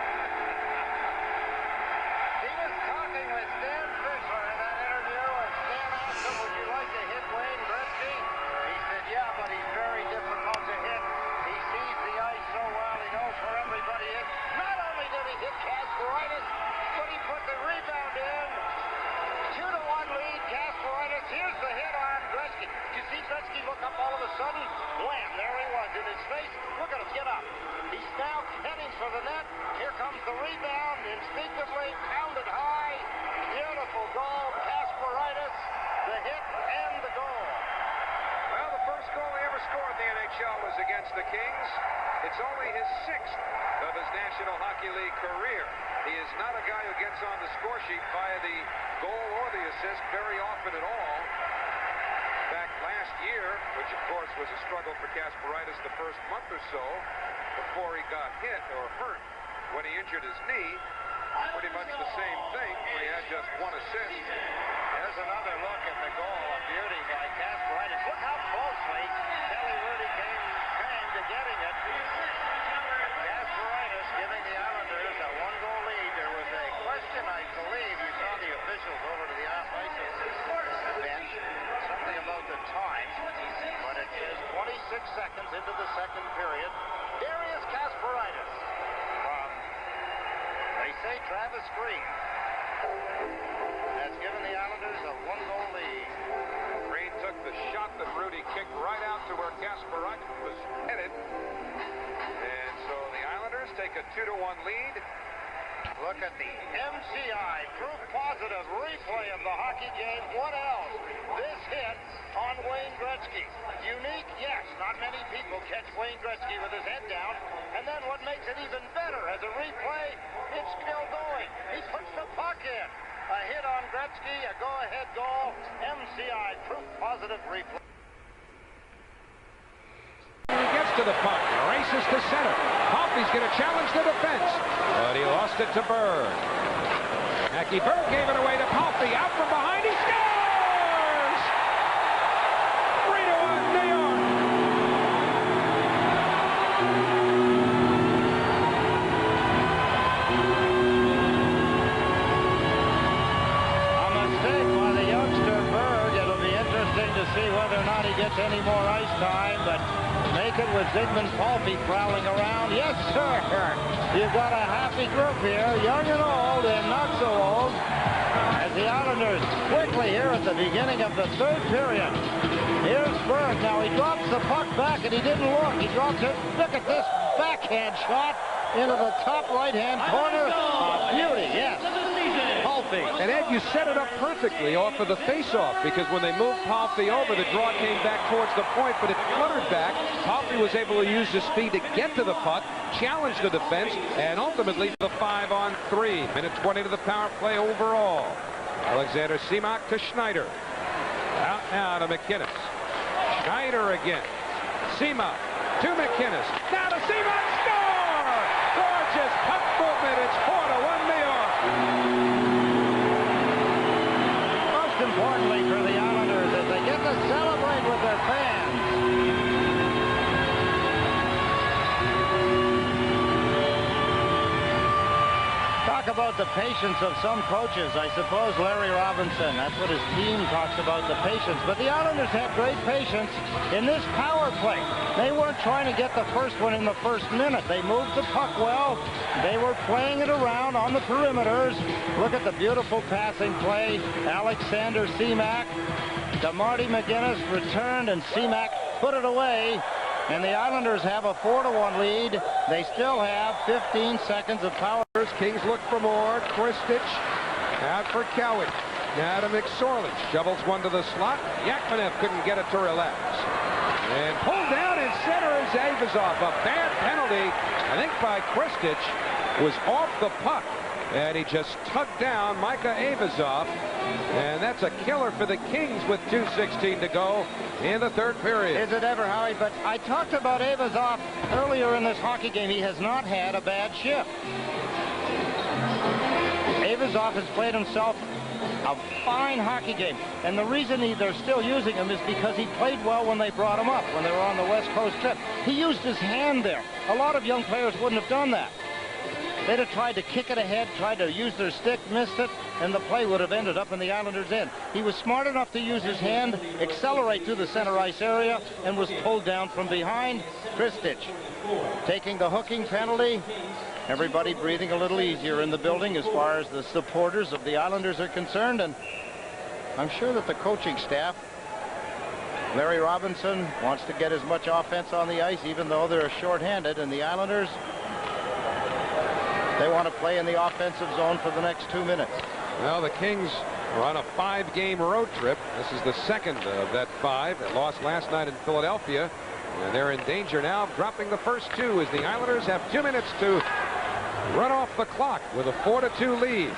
He was talking with Stan Fisher in that interview, and Stan asked him, would you like to hit Wayne Gretzky? He said, yeah, but he's very difficult to hit. He sees the ice so well, he knows where everybody is. Not only did he hit Kasparaitis, but he put the rebound in. 2-1 lead, Kasparaitis. Here's the hit on Gretzky. Did you see Gretzky look up all of a sudden? Wham, there he was in his face. Look at him, get up. He's now heading for the net. Here comes the rebound, instinctively pounded high. Beautiful goal, Kasparaitis, the hit and the goal. Well, the first goal he ever scored in the NHL was against the Kings. It's only his 6th of his National Hockey League career. He is not a guy who gets on the score sheet via the goal or the assist very often at all. In fact, year, which of course was a struggle for Kasparaitis the first month or so before he got hit or hurt when he injured his knee. Pretty much the same thing when he had just 1 assist. There's another look at the goal. A beauty by Kasparaitis. Look how closely Kelly Rudy came to getting it. Kasparaitis giving the Islanders a 1-goal lead. There was a question, I believe, you saw the officials over to the ice bench, something about the time, but it says 26 seconds into the second period. Darius Kasparaitis from, they say, Travis Green, has given the Islanders a 1-goal lead. Green took the shot that Rudy kicked right out to where Kasparaitis was headed. And so the Islanders take a 2-1 lead. Look at the MCI proof positive replay of the hockey game. What else? This hit on Wayne Gretzky. Unique, yes. Not many people catch Wayne Gretzky with his head down. And then what makes it even better as a replay, it's still going. He puts the puck in. A hit on Gretzky, a go-ahead goal. MCI proof positive replay. He gets to the puck, races to center. Palffy's going to challenge the defense, but he lost it to Berg. Mackie Berg gave it away to Palffy. Out from behind, he scores! 3-1, New York. A mistake by the youngster Berg. It'll be interesting to see whether or not he gets any more ice time, but make it with Ziggy Palffy prowling around. Yes, sir. You've got a happy group here, young and old and not so old, as the Islanders quickly here at the beginning of the third period. Here's Berg. Now he drops the puck back and he didn't look. He drops it. Look at this backhand shot into the top right-hand corner. A beauty, yes. Palffy. And Ed, you set it up perfectly off of the face-off, because when they moved Palffy over, the draw came back towards the point, but it fluttered back. Palffy was able to use his speed to get to the puck, challenge the defense, and ultimately the 5-on-3. Minute 20 to the power play overall. Alexander Seamak to Schneider. Out now to McInnes. Schneider again. Seamak to McInnes. Now to Seamak. Score! Gorgeous puck movement. It's 4-1 New York. Most importantly for the Islanders is they get to celebrate with their fans. Talk about the patience of some coaches. I suppose Larry Robinson, that's what his team talks about, the patience. But the Islanders had great patience in this power play. They weren't trying to get the first one in the first minute. They moved the puck well. They were playing it around on the perimeters. Look at the beautiful passing play. Alexander Seamak to Marty McInnes, returned, and Seamak put it away. And the Islanders have a 4-1 lead. They still have 15 seconds of power. Kings look for more. Kristich out for Cowitt. Now to McSorley. Shovels one to the slot. Yakmanev couldn't get it to relax. And pulled down in center is Avazov. A bad penalty, I think, by Kristich, was off the puck. And he just tugged down Micah Avazov. And that's a killer for the Kings with 2:16 to go in the third period. Is it ever, Howie? But I talked about Avazov earlier in this hockey game. He has not had a bad shift. Avazov has played himself a fine hockey game. And the reason they're still using him is because he played well when they brought him up, when they were on the West Coast trip. He used his hand there. A lot of young players wouldn't have done that. They'd have tried to kick it ahead, tried to use their stick, missed it, and the play would have ended up in the Islanders' end. He was smart enough to use his hand, accelerate through the center ice area, and was pulled down from behind. Kristich taking the hooking penalty. Everybody breathing a little easier in the building as far as the supporters of the Islanders are concerned. And I'm sure that the coaching staff, Larry Robinson, wants to get as much offense on the ice, even though they're shorthanded. And the Islanders, they want to play in the offensive zone for the next 2 minutes. Well, the Kings are on a 5-game road trip. This is the second of that 5. They lost last night in Philadelphia. And they're in danger now of dropping the first 2 as the Islanders have 2 minutes to run off the clock with a 4-2 lead.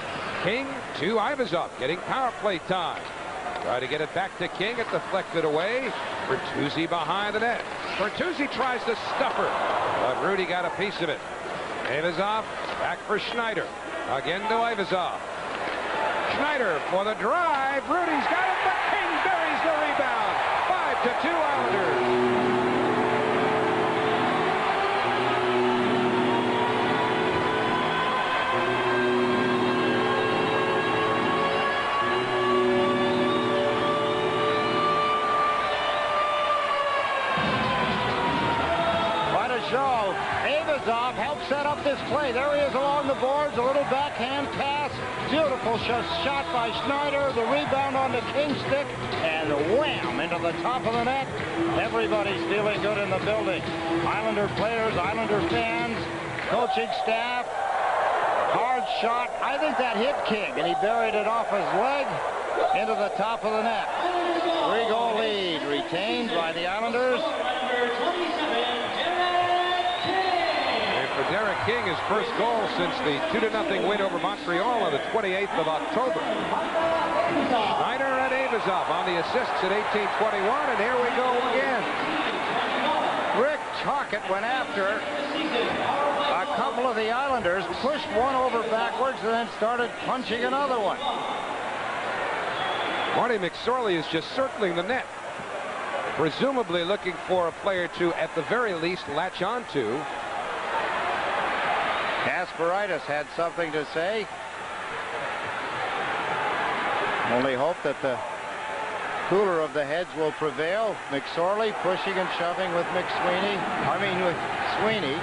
King to Ivazov getting power play time. Try to get it back to King. It deflected away. Bertuzzi behind the net. Bertuzzi tries to stuff her, but Rudy got a piece of it. Avizov back for Schneider. Again to Avizov. Schneider for the drive. Rudy's got it, but King buries the rebound. 5-2 Islanders. Avizov helps set up this play. There he is along the boards. A little backhand pass. Beautiful shot by Schneider. The rebound on the King stick. And wham! Into the top of the net. Everybody's feeling good in the building. Islander players, Islander fans, coaching staff. Hard shot. I think that hit King, and he buried it off his leg into the top of the net. 3-goal lead retained by the Islanders. For Derek King, his first goal since the 2-0 win over Montreal on the 28th of October. Schneider and Avizov on the assists at 18:21, and here we go again. Rick Tocchet went after a couple of the Islanders, pushed one over backwards, and then started punching another one. Marty McSorley is just circling the net, presumably looking for a player to, at the very least, latch onto. Kasparaitis had something to say. Only hope that the cooler of the heads will prevail. McSorley pushing and shoving with with Sweeney.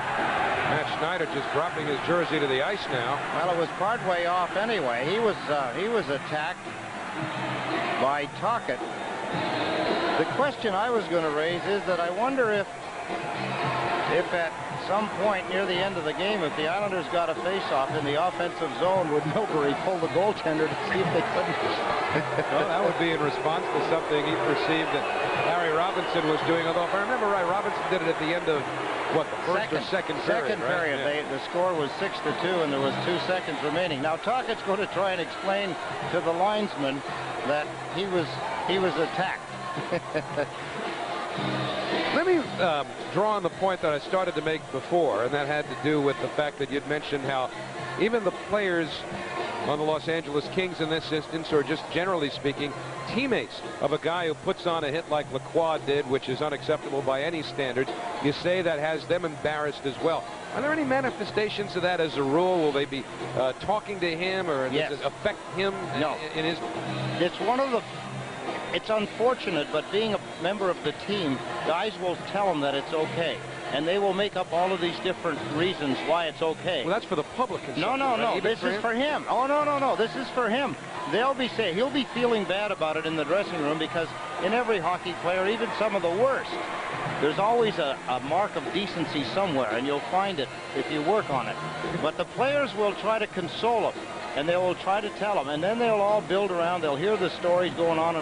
Matt Schneider just dropping his jersey to the ice now. Well, it was partway off anyway. He was attacked by Tocchet. The question I was going to raise is that I wonder if at some point near the end of the game, if the Islanders got a face-off in the offensive zone, would Milbury pull the goaltender to see if they couldn't? Well, that would be in response to something he perceived that Harry Robinson was doing. Although, if I remember right, Robinson did it at the end of, what, the first or second period? Second period. Yeah. The score was 6-2, and there was 2 seconds remaining. Now, Tocchet's going to try and explain to the linesman that he was attacked. Let me draw on the point that I started to make before, and that had to do with the fact that you'd mentioned how even the players on the Los Angeles Kings in this instance, or just generally speaking, teammates of a guy who puts on a hit like Lacroix did, which is unacceptable by any standards, you say that has them embarrassed as well. Are there any manifestations of that as a rule? Will they be talking to him, or yes. Does it affect him in his... It's one of the... It's unfortunate, but being a member of the team, guys will tell them that it's okay. And they will make up all of these different reasons why it's okay. Well, that's for the public. No. This is for him. Oh, no. This is for him. They'll be saying, he'll be feeling bad about it in the dressing room, because in every hockey player, even some of the worst, there's always a mark of decency somewhere, and you'll find it if you work on it. But the players will try to console him, and they will try to tell them, and then they'll all build around. They'll hear the stories going on,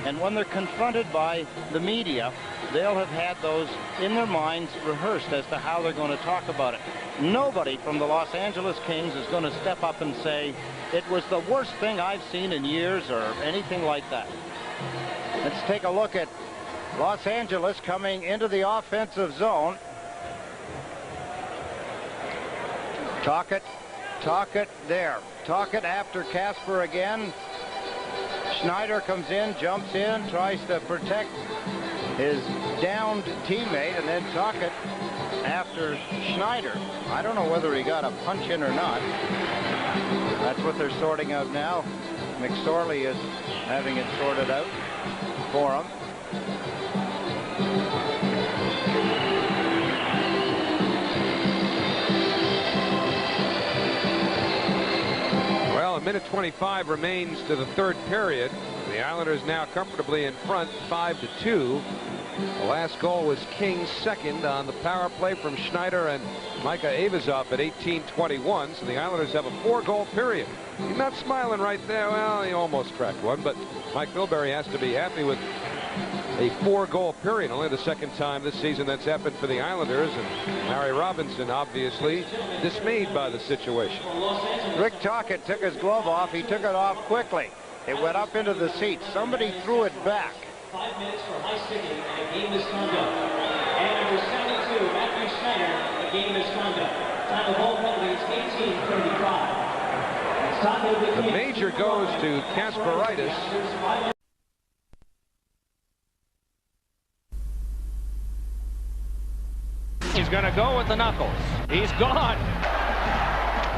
and when they're confronted by the media, they'll have had those in their minds rehearsed as to how they're going to talk about it. Nobody from the Los Angeles Kings is going to step up and say, it was the worst thing I've seen in years, or anything like that. Let's take a look at Los Angeles coming into the offensive zone. Tocchet there. Tocchet after Kasper again. Schneider comes in, jumps in, tries to protect his downed teammate, and then Tocchet after Schneider. I don't know whether he got a punch in or not. That's what they're sorting out now. McSorley is having it sorted out for him. Well, a minute 25 remains to the third period. The Islanders now comfortably in front, 5-2. The last goal was King's second on the power play from Schneider and Micah Avizov at 18:21. So the Islanders have a 4-goal period. He's not smiling right there. Well, he almost cracked one, but Mike Milbury has to be happy with a 4-goal period. Only the second time this season that's happened for the Islanders, and Harry Robinson obviously dismayed by the situation. Rick Tocchet took his glove off. He took it off quickly. It went up into the seats. Somebody threw it back. 5 minutes for high sticking and a game misconduct. And number 72, Matthew Schneider, a game misconduct. Time of all penalties, 18:35. The major goes to Kasparaitis. He's going to go with the knuckles. He's gone.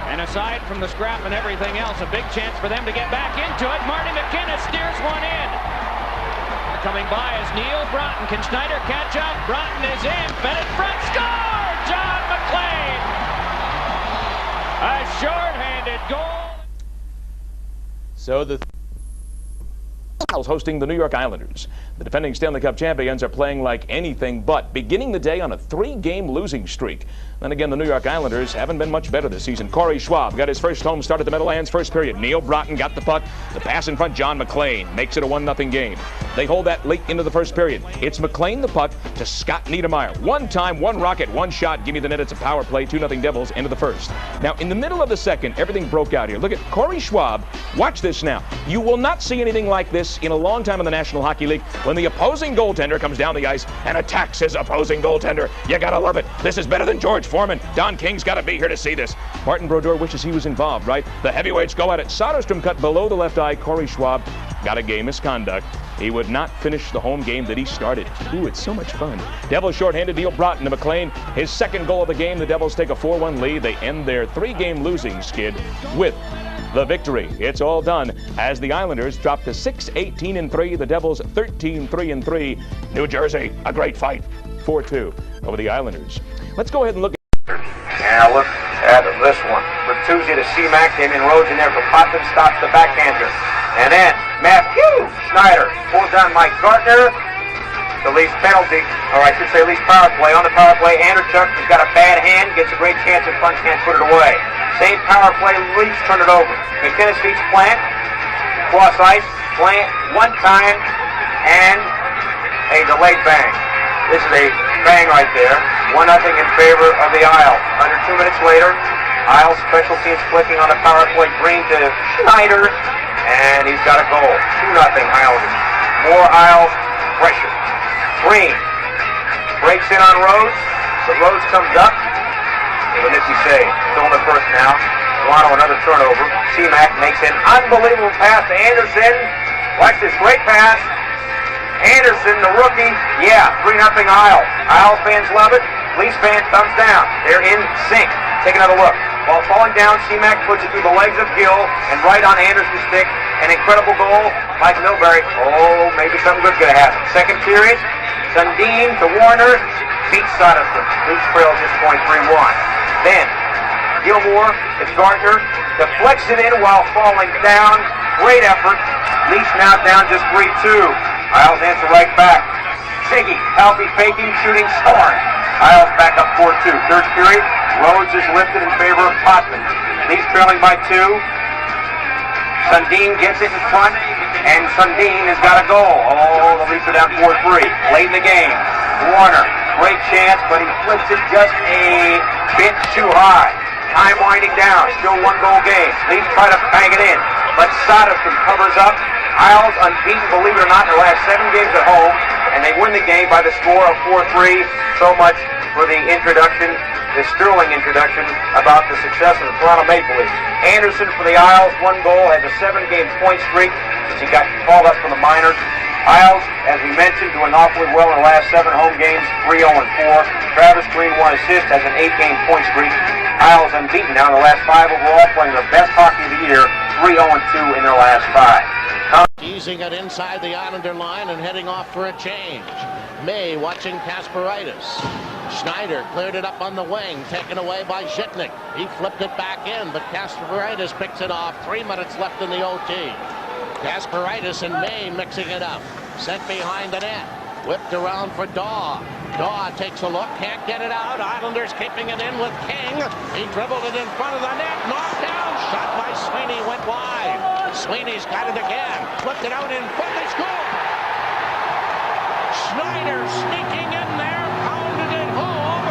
And aside from the scrap and everything else, a big chance for them to get back into it. Marty McInnes steers one in. Coming by is Neil Broughton. Can Schneider catch up? Broughton is in. Bennett front. Score! John McLean! A short-handed goal. So the hosting the New York Islanders. The defending Stanley Cup champions are playing like anything but, beginning the day on a 3-game losing streak. Then again, the New York Islanders haven't been much better this season. Corey Schwab got his first home start at the Meadowlands first period. Neil Broughton got the puck. The pass in front, John McLean makes it a 1-0 game. They hold that late into the first period. It's McLean the puck to Scott Niedermayer. One time, one rocket, one shot. Give me the net. It's a power play. 2-0 Devils into the first. Now, in the middle of the second, everything broke out here. Look at Corey Schwab. Watch this now. You will not see anything like this in a long time in the National Hockey League when the opposing goaltender comes down the ice and attacks his opposing goaltender. You gotta love it. This is better than George Foreman. Don King's gotta be here to see this. Martin Brodeur wishes he was involved, right? The heavyweights go at it. Soderstrom cut below the left eye. Corey Schwab got a game misconduct. He would not finish the home game that he started. Ooh, it's so much fun. Devils shorthanded. Neil Broughton to McLean. His second goal of the game. The Devils take a 4-1 lead. They end their 3-game losing skid with the victory. It's all done as the Islanders drop to 6-18-3. The Devils 13-3-3. New Jersey, a great fight. 4-2 over the Islanders. Let's go ahead and look at. Now look at this one. Bertuzzi to C-Mac, came in Rhodes in there for Potvin, stops the backhander. And then Matthew Schneider pulls down Mike Gartner. The least penalty, or I should say least power play. On the power play, Anderchuk has got a bad hand, gets a great chance in front, can't put it away. Same power play, Leafs turn it over. McInnes feeds Plant, cross ice, Plant one time, and a delayed bang. This is a bang right there. 1-0 in favor of the Isles. Under 2 minutes later, Isles special teams flicking on the power play. Green to Schneider, and he's got a goal. 2-0 Islanders. More Isles pressure. Green breaks in on Rhodes. The Rhodes comes up with a nifty save. Still in the first now. Toronto another turnover. C-Mac makes an unbelievable pass to Anderson. Watch this great pass. Anderson, the rookie, yeah, 3-0 Isles. Isles fans love it. Leafs fans thumbs down. They're in sync. Take another look. While falling down, C-Mac puts it through the legs of Gill and right on Anderson's stick. An incredible goal. Mike Milbury. Oh, maybe something good's going to happen. Second period, Sundin to Warner. Beats Soderstrom. Leafs trail just point 3-1. Then, Gilmore, it's Gardner. Deflects it in while falling down. Great effort. Leafs now down just 3-2. Isles answer right back. Ziggy Palffy faking, shooting, scoring. Isles back up 4-2. Third period, Rhodes is lifted in favor of Potvin. Leafs trailing by 2. Sundin gets it in front, and Sundin has got a goal. Oh, the Leafs are down 4-3. Late in the game, Warner, great chance, but he flips it just a bit too high. Time winding down, still 1-goal game. Leafs try to bang it in, but Soderstrom covers up. Isles unbeaten, believe it or not, in the last 7 games at home, and they win the game by the score of 4-3. So much for the introduction, the sterling introduction about the success of the Toronto Maple Leafs. Anderson for the Isles, 1 goal, has a 7-game point streak since he got called up from the minors. Isles, as we mentioned, doing awfully well in the last 7 home games, 3-0-4. Travis Green, 1 assist, has an 8-game point streak. Isles unbeaten now in the last 5 overall, playing their best hockey of the year, 3-0-2 in their last 5. Easing it inside the Islander line and heading off for a change. May watching Kasparaitis. Schneider cleared it up on the wing, taken away by Zhitnik. He flipped it back in, but Kasparaitis picks it off. 3 minutes left in the OT. Kasparaitis and May mixing it up. Sent behind the net. Whipped around for Daw. Daw takes a look, can't get it out. Islanders keeping it in with King. He dribbled it in front of the net. Knocked down. Shot by Sweeney, went wide. Sweeney's got it again. Flipped it out in front. They score. Schneider sneaking in there, pounded it home.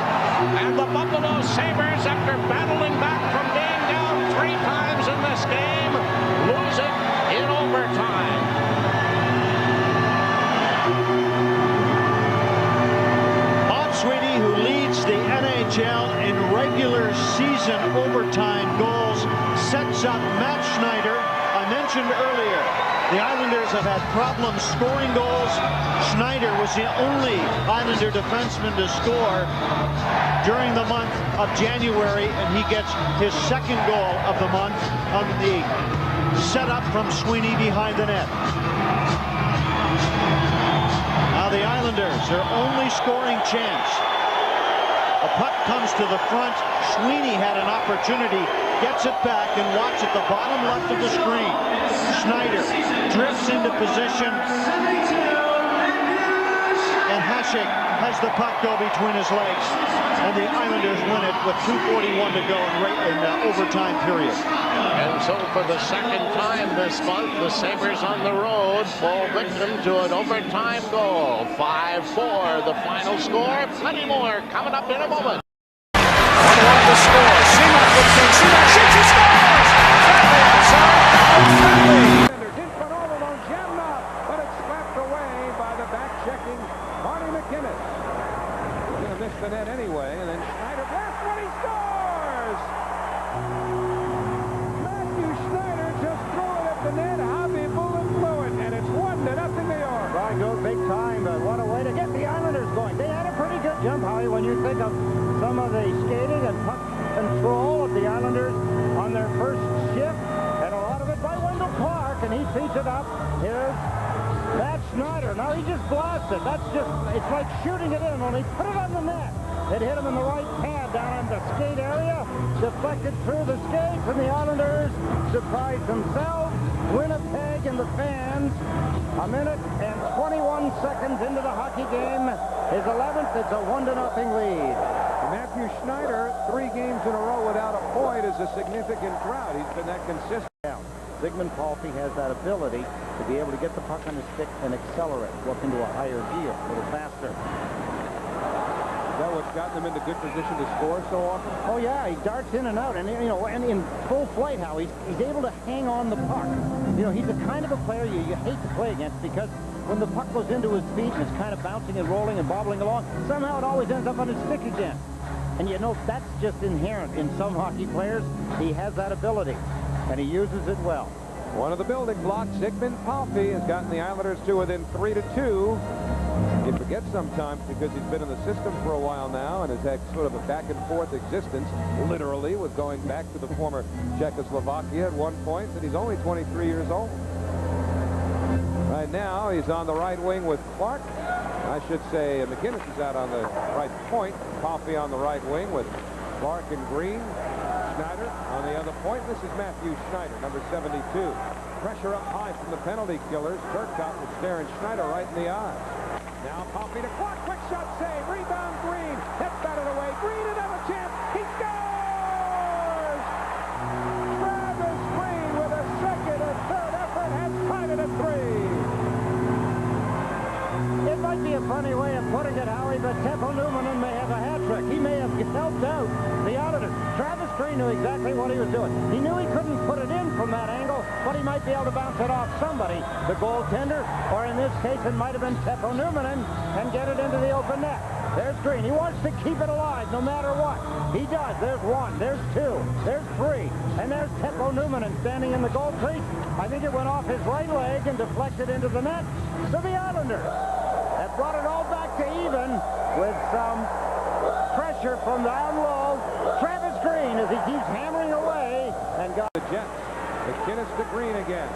And the Buffalo Sabres, after battling back from being down 3 times in this game, lose it in overtime. up Matt Schneider. I mentioned earlier, the Islanders have had problems scoring goals. Schneider was the only Islander defenseman to score during the month of January, and he gets his second goal of the month on the setup from Sweeney behind the net. Now the Islanders, their only scoring chance. The puck comes to the front. Sweeney had an opportunity, gets it back, and watch at the bottom left of the screen. Schneider drifts into position, and Hasek has the puck go between his legs, and the Islanders win it with 2:41 to go in overtime period. And so for the second time this month, the Sabres on the road fall victim to an overtime goal. 5-4, the final score. Plenty more coming up in a moment. 1-1 to score. Seamark looks in. Seamark shoots. He scores! Farley outside. Farley! But it's slapped away by the back-checking Marty McInnes. He's going to miss the net anyway, and then Schneider blasts when he scores! Matthew Schneider just threw it at the net. Javi Bullen blew it, and it's 1-0 New York. Right, goes big time, but what a way to get the Islanders going. They had a pretty good jump, Howie, when you think of some of the skating and puck control of the Islanders on their first shift, and a lot of it by Wendel, and he feeds it up. Here's Matt Schneider. Now he just blasts it. That's just, it's like shooting it in, only put it on the net. It hit him in the right pad down in the skate area, deflected through the skates, and the Islanders surprised themselves. Winnipeg and the fans, a minute and 21 seconds into the hockey game, his 11th. It's a 1-0 lead. Matthew Schneider, 3 games in a row without a point is a significant drought. He's been that consistent. Ziggy Palffy has that ability to be able to get the puck on his stick and accelerate, look into a higher gear, a little faster. Is that what's gotten him into good position to score so often? Oh yeah, he darts in and out, and you know, and in full flight, how he's able to hang on the puck. You know, he's the kind of a player you hate to play against, because when the puck goes into his feet, it's kind of bouncing and rolling and bobbling along. Somehow it always ends up on his stick again. And you know, that's just inherent in some hockey players. He has that ability, and he uses it well. One of the building blocks, Ziggy Palffy, has gotten the Islanders to within 3-2. You forget sometimes, because he's been in the system for a while now and has had sort of a back-and-forth existence, literally, with going back to the former Czechoslovakia at one point, and he's only 23 years old. Right now, he's on the right wing with Clark. I should say McInnes is out on the right point. Palffy on the right wing with Clark and Green. Schneider on the other point. This is Matthew Schneider, number 72. Pressure up high from the penalty killers. Turcotte was staring Schneider right in the eye. Now Palffy to Clark. Quick shot save. Rebound Green. That's batted away. Green another chance. He scores! Travis Green with a second and third effort has tied it at 3. It might be a funny way of putting it, Howie, but Teppo Numminen may have a hat trick. He may have helped out the Islanders. Travis Green knew exactly what he was doing. He knew he couldn't put it in from that angle, but he might be able to bounce it off somebody, the goaltender, or in this case, it might have been Teppo Numminen, and get it into the open net. There's Green. He wants to keep it alive no matter what. He does. There's 1, there's 2, there's 3, and there's Teppo Numminen standing in the goal crease. I think it went off his right leg and deflected into the net. So the Islanders have brought it all back to even with some pressure from down low. Travis Green, as he keeps hammering away, and got the Jets. McInnes to Green again.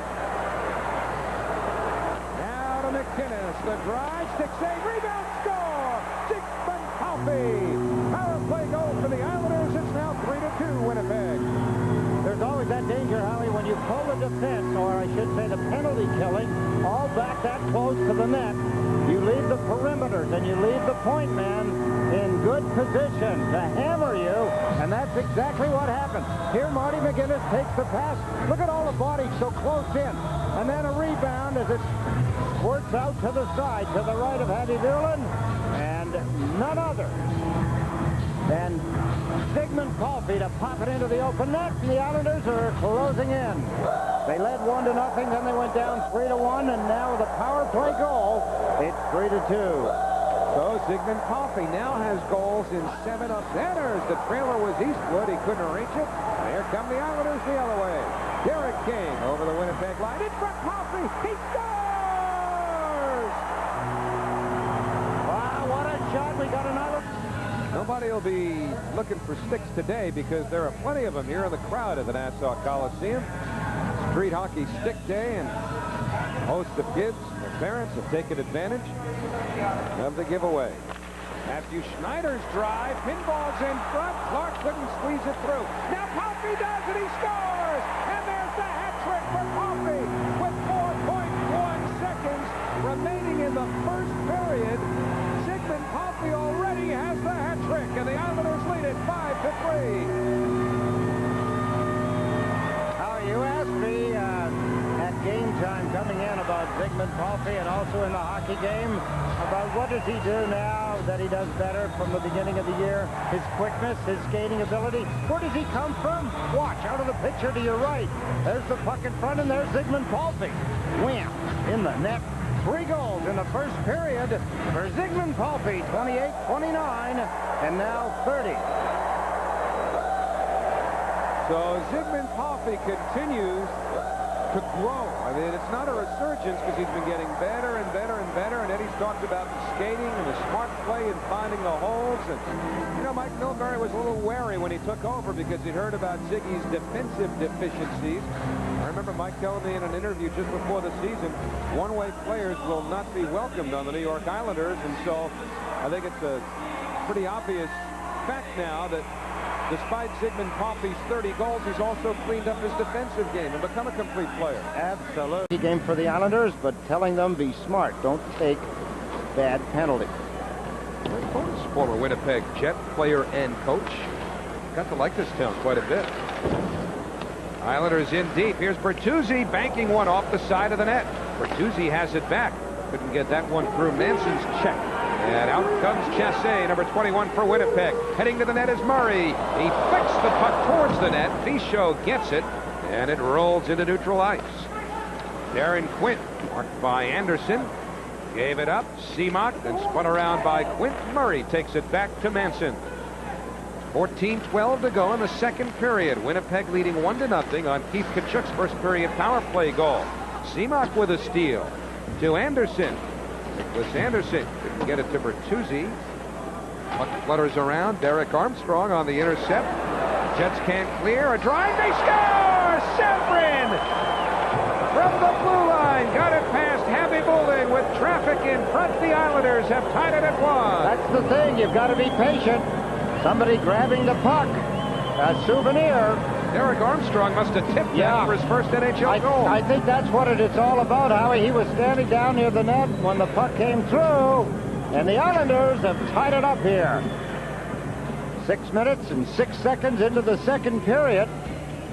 Now to McInnes. The drive, stick save, rebound, score! Ziggy Palffy. Power play goal for the Islanders. It's now 3-2 Winnipeg. There's always that danger, Howie, when you pull the defense, or I should say the penalty killing, all back that close to the net. You leave the perimeters and you leave the point man in good position to hammer you, and that's exactly what happened. Here Marty McInnes takes the pass. Look at all the bodies so close in. And then a rebound as it squirts out to the side, to the right of Javi Bullen, and none other than Ziggy Palffy to pop it into the open net, and the Islanders are closing in. They led 1-0, then they went down 3-1, and now with a power play goal, it's 3-2. So Ziggy Palffy now has goals in 7 of centers. The trailer was Eastwood. He couldn't reach it. Here come the Islanders the other way. Derek King over the Winnipeg line. In front, Palffy. He scores! Wow, what a shot. We got another. Nobody will be looking for sticks today because there are plenty of them here in the crowd at the Nassau Coliseum. Street Hockey Stick Day, and a host of kids and their parents have taken advantage of the giveaway. Matthew Schneider's drive, pinballs in front. Clark couldn't squeeze it through. Now Palffy does it, he scores! And there's the hat trick for Palffy with 4.1 seconds remaining in the first period. Ziggy Palffy already has the hat trick, and the Islanders lead it 5-3. You asked me at game time coming in about Ziggy Palffy and also in the hockey game about what does he do now that he does better from the beginning of the year. His quickness, his skating ability. Where does he come from? Watch, out of the picture to your right. There's the puck in front, and there's Ziggy Palffy. Wham! In the net. 3 goals in the first period for Ziggy Palffy. 28-29, and now 30. So Ziggy Palffy continues to grow. I mean, it's not a resurgence because he's been getting better and better and better. And Eddie's talked about the skating and the smart play and finding the holes. And, you know, Mike Milbury was a little wary when he took over because he'd heard about Ziggy's defensive deficiencies. I remember Mike telling me in an interview just before the season, one-way players will not be welcomed on the New York Islanders. And so I think it's a pretty obvious fact now that despite Ziggy Palffy's 30 goals, he's also cleaned up his defensive game and become a complete player. Absolutely. Game for the Islanders, but telling them be smart. Don't take bad penalties. Former Winnipeg Jet player and coach. Got to like this town quite a bit. Islanders in deep. Here's Bertuzzi banking one off the side of the net. Bertuzzi has it back. Couldn't get that one through Manson's check. And out comes Chassé, number 21 for Winnipeg. Heading to the net is Murray. He flicks the puck towards the net. Fichot gets it, and it rolls into neutral ice. Darren Quint, marked by Anderson, gave it up. Seamock, then spun around by Quint. Murray takes it back to Manson. 14-12 to go in the second period. Winnipeg leading 1-0 on Keith Tkachuk's first period power play goal. Seamock with a steal to Anderson. Nicholas Anderson couldn't get it to Bertuzzi. Puck flutters around. Derek Armstrong on the intercept. Jets can't clear. A drive. They score! Severin from the blue line. Got it past Happy Boulding with traffic in front. The Islanders have tied it at 1. That's the thing. You've got to be patient. Somebody grabbing the puck. A souvenir. Derek Armstrong must have tipped that for his first NHL goal. I think that's what it's all about, Howie. He was standing down near the net when the puck came through, and the Islanders have tied it up here. 6 minutes and 6 seconds into the second period.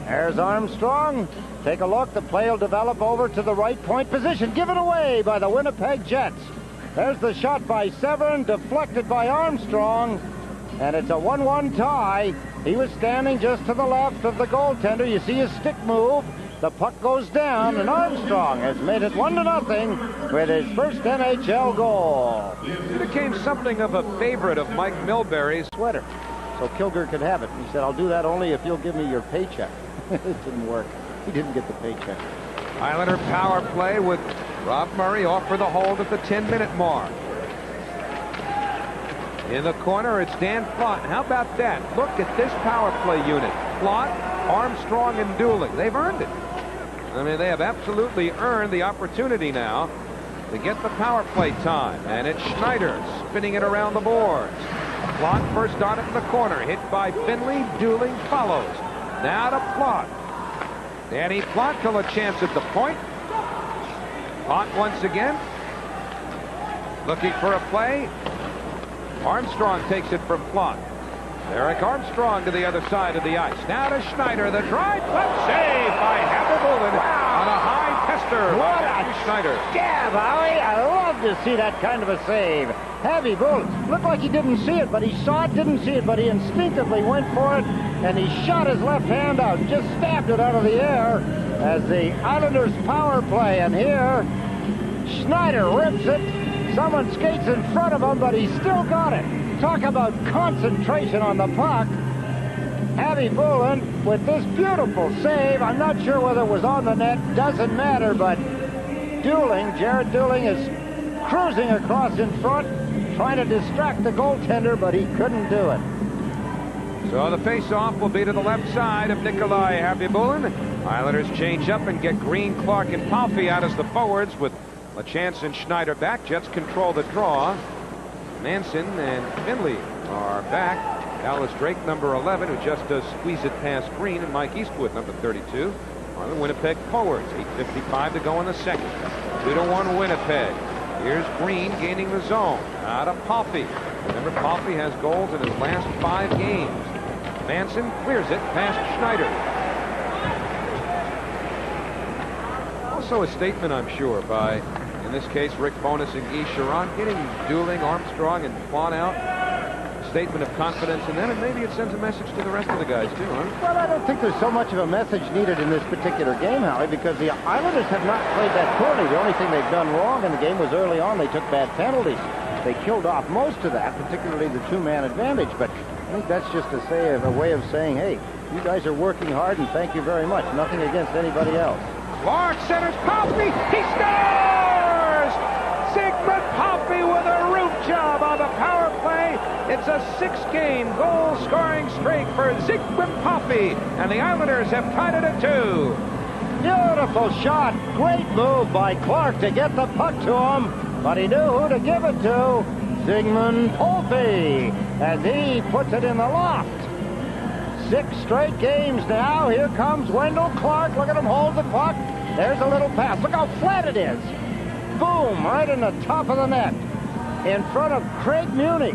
There's Armstrong. Take a look. The play will develop over to the right point position. Given away by the Winnipeg Jets. There's the shot by Severin, deflected by Armstrong, and it's a 1-1 tie. He was standing just to the left of the goaltender. You see his stick move. The puck goes down, and Armstrong has made it 1-0 with his first NHL goal. He became something of a favorite of Mike Milbury's. Sweater, so Kilger could have it. He said, I'll do that only if you'll give me your paycheck. It didn't work. He didn't get the paycheck. Islander power play with Rob Murray off for the hold at the 10-minute mark. In the corner, it's Dan Plott. How about that? Look at this power play unit. Plott, Armstrong, and Dooling. They've earned it. I mean, they have absolutely earned the opportunity now to get the power play time. And it's Schneider spinning it around the boards. Plott first on it in the corner. Hit by Finley. Dooling follows. Now to Plott. Danny Plott till a chance at the point. Plott once again. Looking for a play. Armstrong takes it from Plott. Eric Armstrong to the other side of the ice. Now to Schneider. The drive. Left save by Happy Boulding on a high tester by Matthew Schneider. Scab, Howie. I love to see that kind of a save. Happy Boulding. Looked like he didn't see it, but he saw it, didn't see it, but he instinctively went for it, and he shot his left hand out and just stabbed it out of the air as the Islanders power play. And here, Schneider rips it. Someone skates in front of him, but he still got it. Talk about concentration on the puck. Habibulin with this beautiful save. I'm not sure whether it was on the net. Doesn't matter, but Jared Dooling is cruising across in front, trying to distract the goaltender, but he couldn't do it. So the face-off will be to the left side of Nikolai Habibulin. Islanders change up and get Green, Clark, and Palffy out as the forwards with LaChance and Schneider back. Jets control the draw. Manson and Finley are back. Dallas Drake, number 11, who just does squeeze it past Green, and Mike Eastwood, number 32, are the Winnipeg forwards. 8:55 to go in the second. 2-1 Winnipeg. Here's Green gaining the zone. Out of Palffy. Remember, Palffy has goals in his last 5 games. Manson clears it past Schneider. Also a statement, I'm sure, by, in this case, Rick Bowness and Guy Charron, getting Dooling, Armstrong, and Plon out. Statement of confidence in them, and maybe it sends a message to the rest of the guys, too, huh? Well, I don't think there's so much of a message needed in this particular game, Howie, because the Islanders have not played that poorly. The only thing they've done wrong in the game was early on they took bad penalties. They killed off most of that, particularly the 2-man advantage, but I think that's just a way of saying, hey, you guys are working hard, and thank you very much. Nothing against anybody else. Clark centers Palffy. He scores! Ziggy Palffy with a root job on the power play. It's a 6-game goal-scoring streak for Ziggy Palffy, and the Islanders have tied it at 2. Beautiful shot. Great move by Clark to get the puck to him, but he knew who to give it to. Ziggy Palffy, as he puts it in the loft. 6 straight games now. Here comes Wendel Clark. Look at him hold the puck. There's a little pass. Look how flat it is. Boom, right in the top of the net. In front of Craig Muni.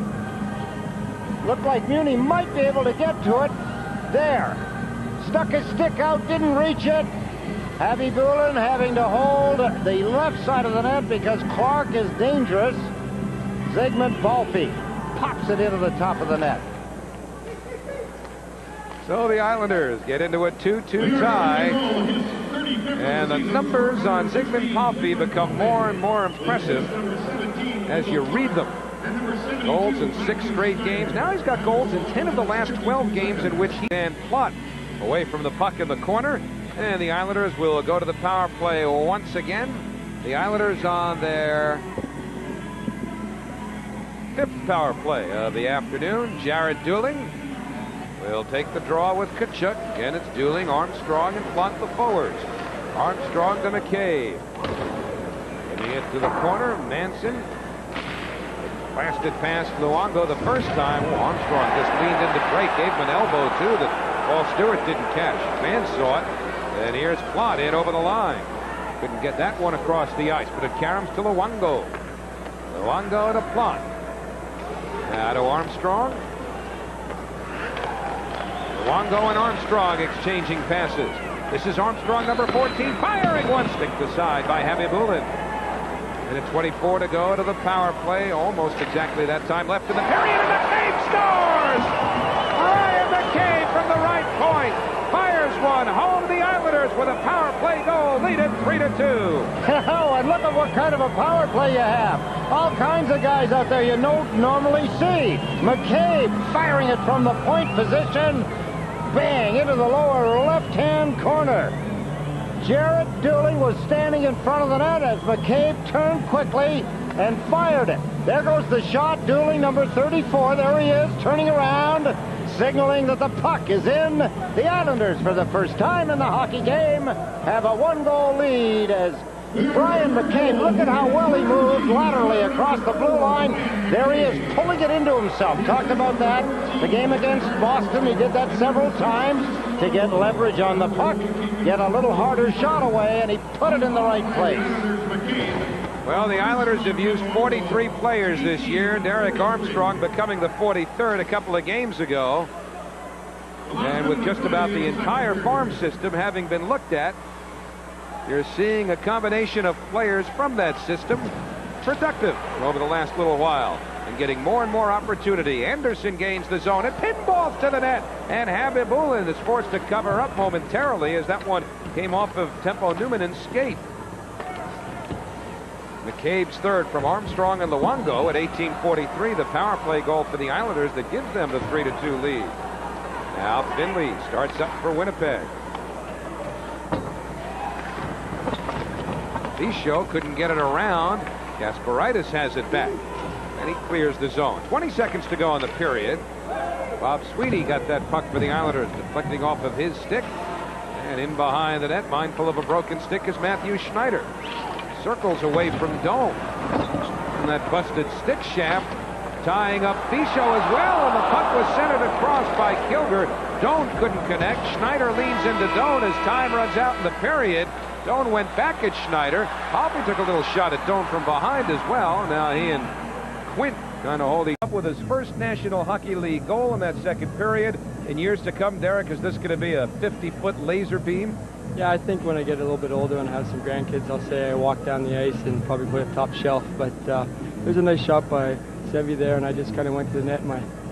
Looked like Muni might be able to get to it. There. Stuck his stick out, didn't reach it. Habibulin having to hold the left side of the net because Clark is dangerous. Ziggy Palffy pops it into the top of the net. So the Islanders get into a 2-2 tie. And the numbers on Ziggy Palffy become more and more impressive as you read them. Goals in 6 straight games. Now he's got goals in 10 of the last 12 games in which he and Plot away from the puck in the corner. And the Islanders will go to the power play once again. The Islanders on their 5th power play of the afternoon. Jared Dooling will take the draw with Tkachuk. Again, it's Dooling, Armstrong, and Plot the forwards. Armstrong to McCabe. Getting it to the corner. Manson blasted past Luongo the first time. Oh, Armstrong just leaned into Drake, gave him an elbow too that Paul Stewart didn't catch. Man saw it. And here's Plot in over the line. Couldn't get that one across the ice, but it caroms to Luongo. Luongo to Plot. Now to Armstrong. Luongo and Armstrong exchanging passes. This is Armstrong, number 14, firing one stick aside by Habibulin. And at 24 to go to the power play. Almost exactly that time left in the period, and McCabe scores! Ryan McCabe from the right point fires one home. The Islanders with a power play goal lead it 3-2. Oh, and look at what kind of a power play you have. All kinds of guys out there you don't normally see. McCabe firing it from the point position. Bang, into the lower left-hand corner. Jared Dooling was standing in front of the net as McCabe turned quickly and fired it. There goes the shot. Dooling, number 34. There he is, turning around, signaling that the puck is in. The Islanders, for the first time in the hockey game, have a 1-goal lead as Brian McCabe, look at how well he moved laterally across the blue line. There he is, pulling it into himself. Talked about that. The game against Boston, he did that several times to get leverage on the puck, get a little harder shot away, and he put it in the right place. Well, the Islanders have used 43 players this year. Derek Armstrong becoming the 43rd a couple of games ago. And with just about the entire farm system having been looked at, you're seeing a combination of players from that system productive over the last little while and getting more and more opportunity. Anderson gains the zone and pinballs to the net, and Habibulin is forced to cover up momentarily as that one came off of Tempo Numanen's skate. McCabe's third from Armstrong and Luongo at 18:43, the power play goal for the Islanders that gives them the 3-2 lead. Now Finley starts up for Winnipeg. Bisho couldn't get it around. Kasparaitis has it back. And he clears the zone. 20 seconds to go in the period. Bob Sweeney got that puck for the Islanders, deflecting off of his stick. And in behind the net, mindful of a broken stick, is Matthew Schneider. Circles away from Doan. And that busted stick shaft, tying up Bisho as well, and the puck was centered across by Kilger. Doan couldn't connect. Schneider leans into Doan as time runs out in the period. Doan went back at Schneider. Palffy took a little shot at Doan from behind as well. Now he and Quint kind of holding up with his first National Hockey League goal in that second period. In years to come, Derek, is this going to be a 50-foot laser beam? Yeah, I think when I get a little bit older and have some grandkids, I'll say I walk down the ice and probably play a top shelf. But there's a nice shot by Sevy there, and I just kind of went to the net.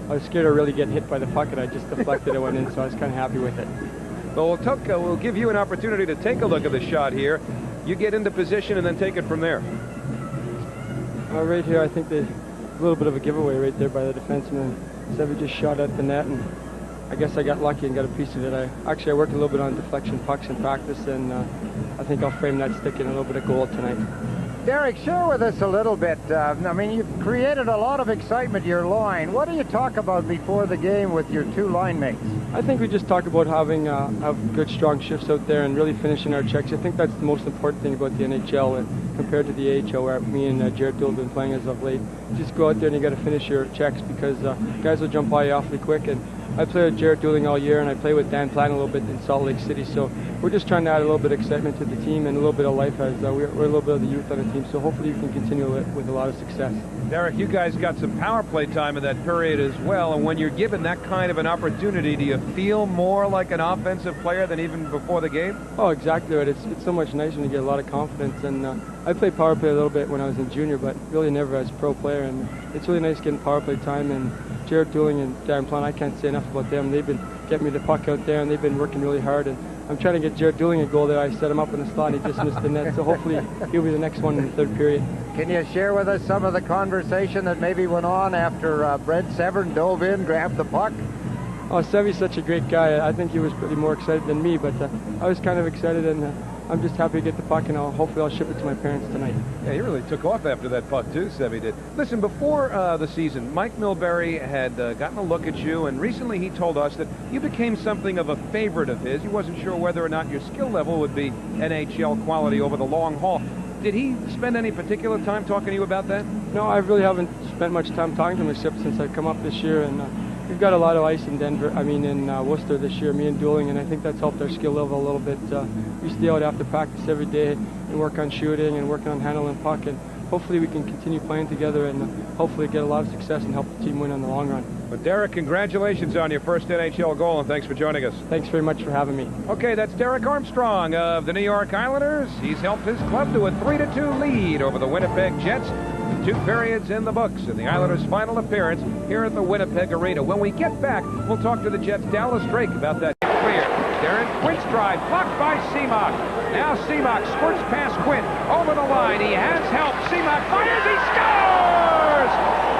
I was scared of really getting hit by the puck, and I just deflected it, went in, so I was kind of happy with it. Well, we'll give you an opportunity to take a look at the shot here. You get into position and then take it from there. Right here, I think a little bit of a giveaway right there by the defenseman. Sevy just shot at the net, and I guess I got lucky and got a piece of it. I worked a little bit on deflection pucks in practice, and I think I'll frame that stick in a little bit of goal tonight. Derek, share with us a little bit. I mean, you've created a lot of excitement, your line. What do you talk about before the game with your two line mates? I think we just talk about having have good, strong shifts out there and really finishing our checks. I think that's the most important thing about the NHL compared to the AHL, where me and Jared Dool have been playing as of late. You just go out there and you got to finish your checks, because guys will jump by you awfully quick. And I play with Jared Dooling all year, and I play with Dan Platt a little bit in Salt Lake City. So we're just trying to add a little bit of excitement to the team and a little bit of life, as we're a little bit of the youth on the team. So hopefully we can continue it with a lot of success. Derek, you guys got some power play time in that period as well. And when you're given that kind of an opportunity, do you feel more like an offensive player than even before the game? Oh, exactly right. It's so much nicer when you get a lot of confidence. And I played power play a little bit when I was in junior, but really never as a pro player. And it's really nice getting power play time. And Jared Dooling and Darren Plante, I can't say enough about them. They've been getting me the puck out there, and they've been working really hard. And I'm trying to get Jared Dooling a goal there. I set him up in the slot, and he just missed the net. So hopefully he'll be the next one in the third period. Can you share with us some of the conversation that maybe went on after Brent Severn dove in, grabbed the puck? Oh, Sevy's such a great guy. I think he was pretty more excited than me, but I was kind of excited, and I'm just happy to get the puck, and hopefully I'll ship it to my parents tonight. Yeah, he really took off after that puck too, Sevy did. Listen, before the season, Mike Milbury had gotten a look at you, and recently he told us that you became something of a favorite of his. He wasn't sure whether or not your skill level would be NHL quality over the long haul. Did he spend any particular time talking to you about that? No, I really haven't spent much time talking to him, except since I've come up this year, and we've got a lot of ice in Worcester this year, me and Dooling, and I think that's helped our skill level a little bit. We stay out after practice every day and work on shooting and working on handling puck, and hopefully we can continue playing together and hopefully get a lot of success and help the team win in the long run. Well, Derek, congratulations on your first NHL goal, and thanks for joining us. Thanks very much for having me. Okay, that's Derek Armstrong of the New York Islanders. He's helped his club to a 3-2 lead over the Winnipeg Jets. 2 periods in the books in the Islanders' final appearance here at the Winnipeg Arena. When we get back, we'll talk to the Jets' Dallas Drake about that. Clear. Darren Quint's drive blocked by Seamock. Now Seamock squirts past Quint over the line. He has help. Seamock fires. He scores!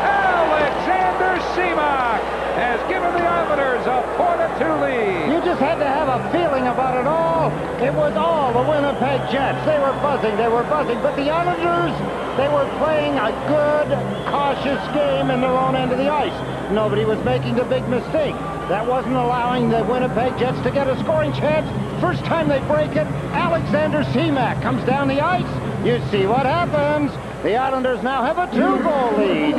Alexander Seamock has given the Islanders a 4-2 lead. You just had to have a feeling about it all. It was all the Winnipeg Jets. They were buzzing. But the Islanders, they were playing a good, cautious game in their own end of the ice. Nobody was making the big mistake. That wasn't allowing the Winnipeg Jets to get a scoring chance. First time they break it, Alexander Seamock comes down the ice. You see what happens. The Islanders now have a 2-goal lead.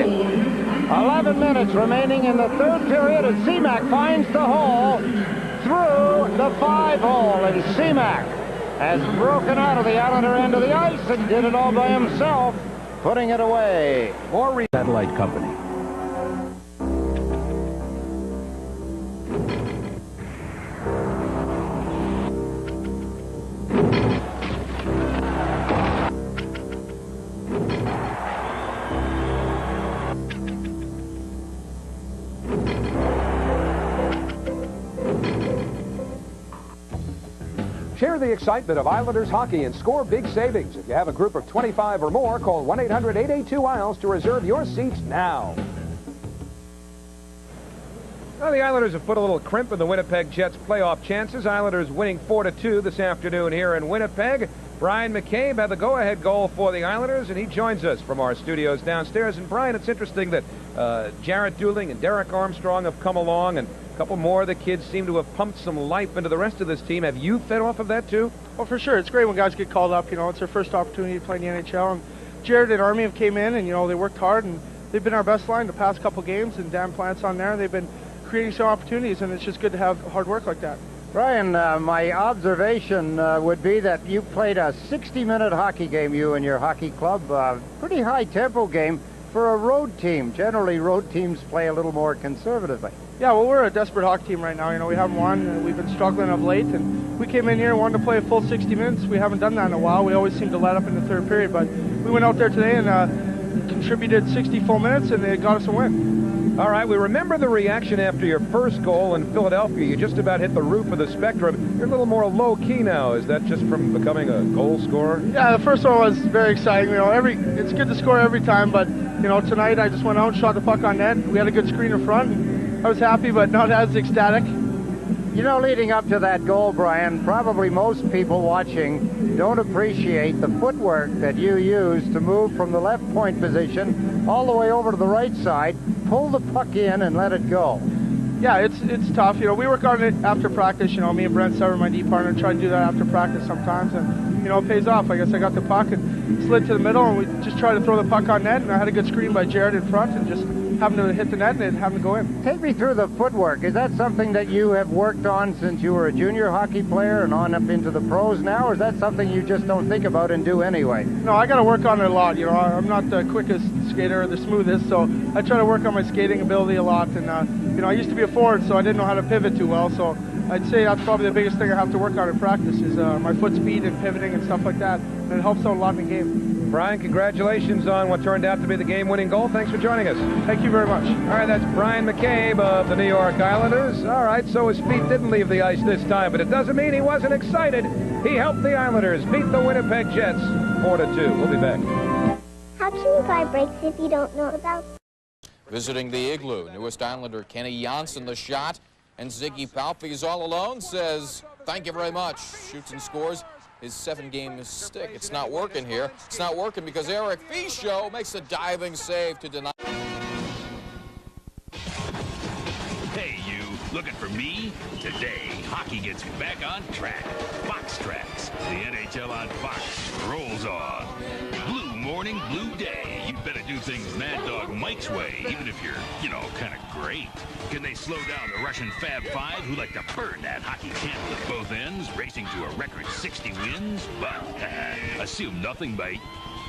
11 minutes remaining in the third period as Seamock finds the hole through the 5-hole, and Seamock has broken out of the Islander end of the ice and did it all by himself, putting it away. More satellite company. Share the excitement of Islanders hockey and score big savings. If you have a group of 25 or more, call 1-800-882-ISLES to reserve your seats now. Well, the Islanders have put a little crimp in the Winnipeg Jets' playoff chances. Islanders winning 4-2 this afternoon here in Winnipeg. Brian McCabe had the go-ahead goal for the Islanders, and he joins us from our studios downstairs. And, Brian, it's interesting that Jarrett Dooling and Derek Armstrong have come along, and a couple more of the kids seem to have pumped some life into the rest of this team. Have you fed off of that, too? Well, for sure. It's great when guys get called up. You know, it's their first opportunity to play in the NHL. And Jared and Army have came in, and, you know, they worked hard, and they've been our best line the past couple games, and Dan Plant's on there. They've been creating some opportunities, and it's just good to have hard work like that. Brian, my observation would be that you played a 60-minute hockey game, you and your hockey club. Pretty high-tempo game for a road team. Generally, road teams play a little more conservatively. Yeah, well, we're a desperate hockey team right now. You know, we haven't won. We've been struggling of late, and we came in here and wanted to play a full 60 minutes. We haven't done that in a while. We always seem to let up in the third period, but we went out there today and contributed 60 full minutes, and it got us a win. All right, we remember the reaction after your first goal in Philadelphia. You just about hit the roof of the Spectrum. You're a little more low-key now. Is that just from becoming a goal scorer? Yeah, the first one was very exciting. You know, it's good to score every time, but, you know, tonight I just went out and shot the puck on net. We had a good screen in front, and I was happy, but not as ecstatic. You know, leading up to that goal, Brian, probably most people watching don't appreciate the footwork that you use to move from the left point position all the way over to the right side, pull the puck in, and let it go. Yeah, it's tough. You know, we work on it after practice. You know, me and Brent Sever, my D partner, try to do that after practice sometimes, and, you know, it pays off. I guess I got the puck and slid to the middle, and we just tried to throw the puck on net, and I had a good screen by Jared in front, and just having to hit the net and having to go in. Take me through the footwork. Is that something that you have worked on since you were a junior hockey player and on up into the pros now, or is that something you just don't think about and do anyway? No, I got to work on it a lot. You know, I'm not the quickest skater or the smoothest, so I try to work on my skating ability a lot. And, you know, I used to be a forward, so I didn't know how to pivot too well, so I'd say that's probably the biggest thing I have to work on in practice is my foot speed and pivoting and stuff like that, and it helps out a lot in the game. Brian, congratulations on what turned out to be the game-winning goal. Thanks for joining us. Thank you very much. All right, that's Brian McCabe of the New York Islanders. All right, so his feet didn't leave the ice this time, but it doesn't mean he wasn't excited. He helped the Islanders beat the Winnipeg Jets 4-2. We'll be back. How can you buy breaks if you don't know about? Visiting the Igloo, newest Islander Kenny Janssen the shot, and Ziggy Palffy is all alone, says, thank you very much, shoots and scores his 7-game stick. It's not working here. It's not working because Eric Fischel makes a diving save to deny. Hey, you, looking for me? Today, hockey gets back on track. Fox Tracks, the NHL on Fox, rolls on. Blue morning, blue day. You'd better do things Mad Dog Mike's way, even if you're, you know, kind of great. Can they slow down the Russian Fab Five who like to burn that hockey camp at both ends, racing to a record 60 wins? But assume nothing, mate.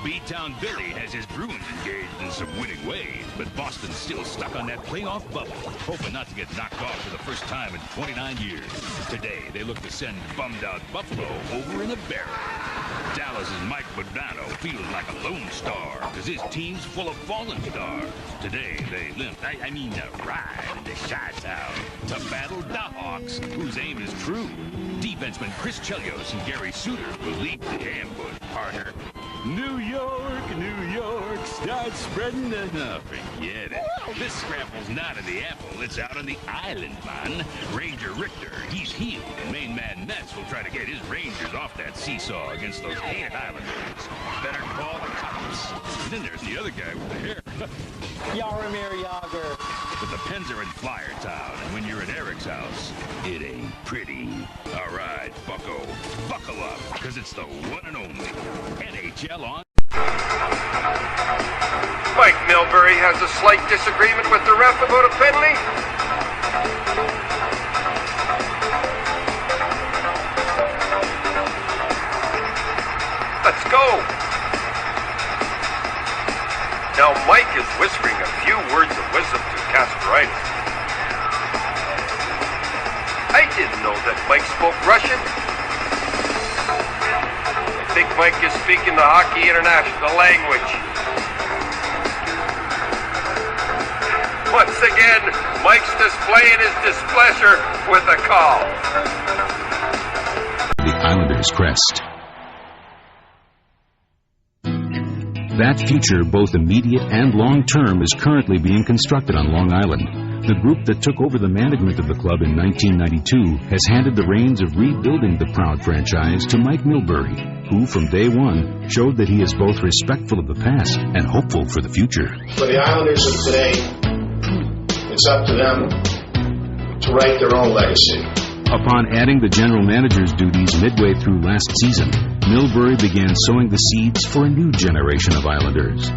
B-Town Billy has his Bruins engaged in some winning ways, but Boston's still stuck on that playoff bubble, hoping not to get knocked off for the first time in 29 years. Today, they look to send bummed-out Buffalo over in a barrel. Dallas's Mike Modano feels like a lone star because his team's full of fallen stars. Today, they limp, I mean ride into Chi-Town to battle the Hawks, whose aim is true. Defenseman Chris Chelios and Gary Suter will lead the ambush, partner. New York, start spreading the... No, forget it. This scrapple's not in the apple, it's out on the island, man. Ranger Richter, he's healed, and main man Metz will try to get his Rangers off that seesaw against those hated Islanders. Better call the cops. And then there's the other guy with the hair. Jaromir Jagr. But the Pens are in Flyer Town, and when you're at Eric's house, it ain't pretty. All right, bucko, buckle up, because it's the one and only NHL on. Mike Milbury has a slight disagreement with the ref about a penalty. Let's go. Now Mike is whispering a few words of wisdom to Kasparaitis. I didn't know that Mike spoke Russian. I think Mike is speaking the Hockey International language. Once again, Mike's displaying his displeasure with a call. The Islanders crest. That future, both immediate and long-term, is currently being constructed on Long Island. The group that took over the management of the club in 1992 has handed the reins of rebuilding the proud franchise to Mike Milbury, who from day one showed that he is both respectful of the past and hopeful for the future. For the Islanders of today, it's up to them to write their own legacy. Upon adding the general manager's duties midway through last season, Milbury began sowing the seeds for a new generation of Islanders.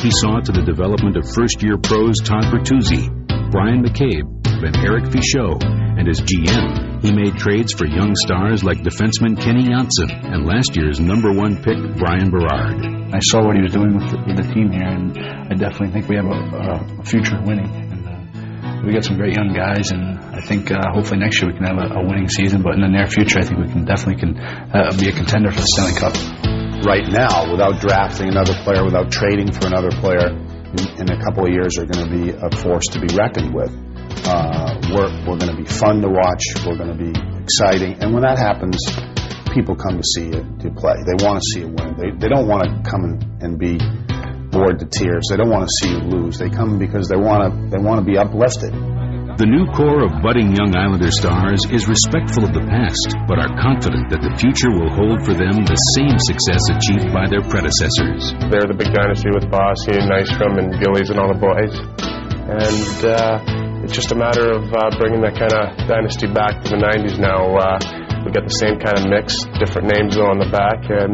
He saw to the development of first-year pros Todd Bertuzzi, Brian McCabe, and Eric Fichot, and as GM, he made trades for young stars like defenseman Kenny Janssen and last year's #1 pick Brian Berard. I saw what he was doing with the team here, and I definitely think we have a future winning. And we got some great young guys, and I think hopefully next year we can have a winning season. But in the near future, I think we can definitely be a contender for the Stanley Cup. Right now, without drafting another player, without trading for another player, in a couple of years are going to be a force to be reckoned with. We're going to be fun to watch. We're going to be exciting. And when that happens, people come to see you to play. They want to see you win. They don't want to come and be bored to tears. They don't want to see you lose. They come because they want to be uplifted. The new core of budding young Islander stars is respectful of the past, but are confident that the future will hold for them the same success achieved by their predecessors. They're the big dynasty with Bossy and Nystrom and Gillies and all the boys. And it's just a matter of bringing that kind of dynasty back to the 90s now. We got the same kind of mix, different names though on the back, and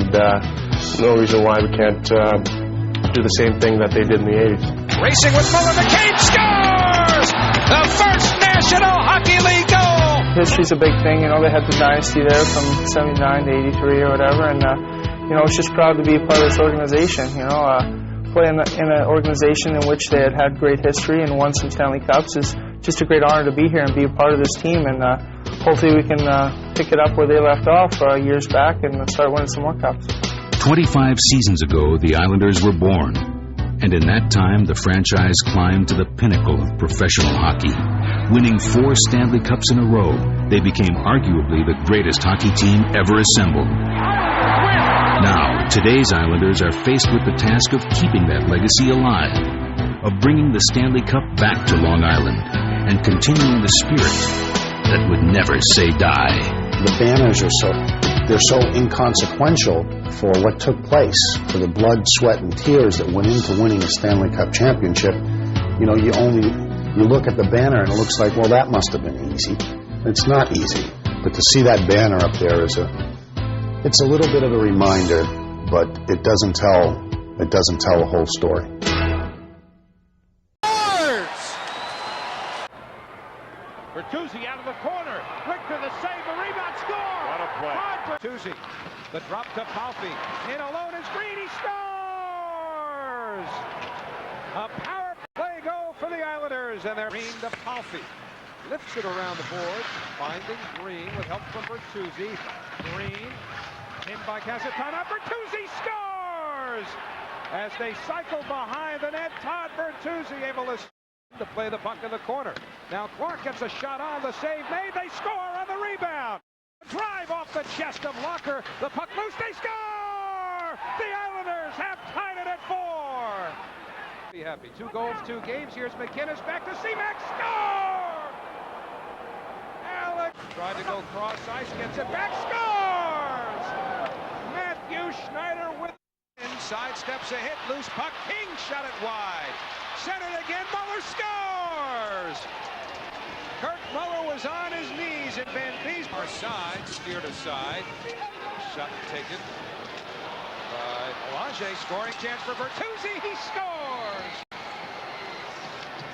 no reason why we can't do the same thing that they did in the 80s. Racing with Muller, McCabe scores! The first National Hockey League goal! History's a big thing, you know, they had the dynasty there from 79 to 83 or whatever, and, you know, it's just proud to be a part of this organization, you know, play in an organization in which they had great history and won some Stanley Cups is just a great honor to be here and be a part of this team, and hopefully we can pick it up where they left off years back and start winning some more Cups. 25 seasons ago, the Islanders were born. And in that time, the franchise climbed to the pinnacle of professional hockey. Winning 4 Stanley Cups in a row, they became arguably the greatest hockey team ever assembled. Now, today's Islanders are faced with the task of keeping that legacy alive, of bringing the Stanley Cup back to Long Island, and continuing the spirit that would never say die. The banners are so inconsequential for what took place, for the blood, sweat, and tears that went into winning a Stanley Cup championship. You know, you look at the banner and it looks like, well, that must have been easy. It's not easy, but to see that banner up there it's a little bit of a reminder, but it doesn't tell the whole story. Bertuzzi out of the corner. Richter the save, the rebound, score! What a play. Bertuzzi, the drop to Palffy. In alone is Green, he scores! A power play goal for the Islanders, and they're Green to Palffy. Lifts it around the board, finding Green with help from Bertuzzi. Green, in by Kasparaitis. Bertuzzi scores! As they cycle behind the net, Todd Bertuzzi able to play the puck in the corner. Now Clark gets a shot on, the save made, they score on the rebound. Drive off the chest of Locker, the puck loose, they score! The Islanders have tied it at 4. Be happy, 2 goals, 2 games. Here's McInnes back to C-Mac, score! Alex tried to go cross ice, gets it back, scores! Matthew Schneider with inside, steps a hit, loose puck, King shot it wide. Centered again, Muller scores! Kurt Muller was on his knees in Van Bees. Our side, steered aside. Shot taken by Olage. Scoring chance for Bertuzzi. He scores!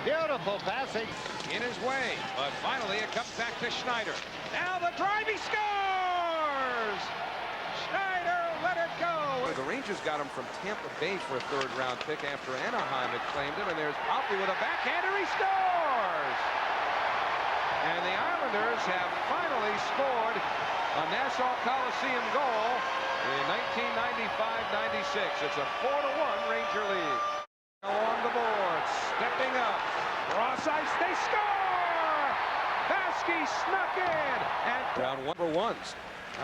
Beautiful passing in his way, but finally it comes back to Schneider. Now the drive, he scores! Schneider let it go. The Rangers got him from Tampa Bay for a 3rd-round pick after Anaheim had claimed him, and there's Palffy with a backhander, he scores! And the Islanders have finally scored a Nassau Coliseum goal in 1995-96. It's a 4-1 Ranger lead. Along the board, stepping up, cross ice, they score! Baskey snuck in, and round 1 for ones.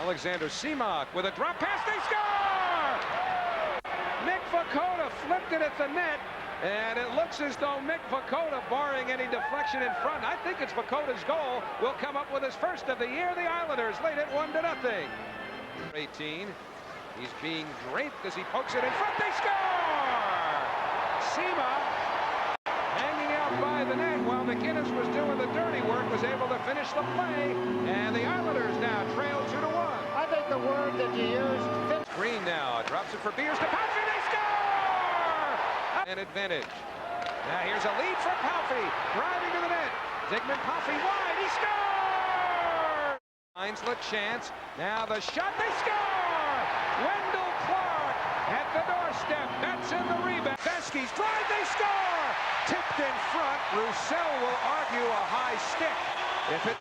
Alexander Seamock with a drop pass, they score! Mick Vukota flipped it at the net. And it looks as though Mick Vukota, barring any deflection in front, I think it's Vukota's goal, will come up with his first of the year. The Islanders lead it 1-0. 18. He's being draped as he pokes it in front. They score! Sema, hanging out by the net while McInnes was doing the dirty work, was able to finish the play. And the Islanders now trail 2-1. I think the word that you used. Green now drops it for Beers to Palffy. They score! An advantage. Now here's a lead for Palffy, driving to the net. Ziggy Palffy wide, he scores! Finds the chance. Now the shot, they score! Wendel Clark at the doorstep. That's in the rebound. Vesky's drive, they score! Tipped in front. Roussel will argue a high stick. If it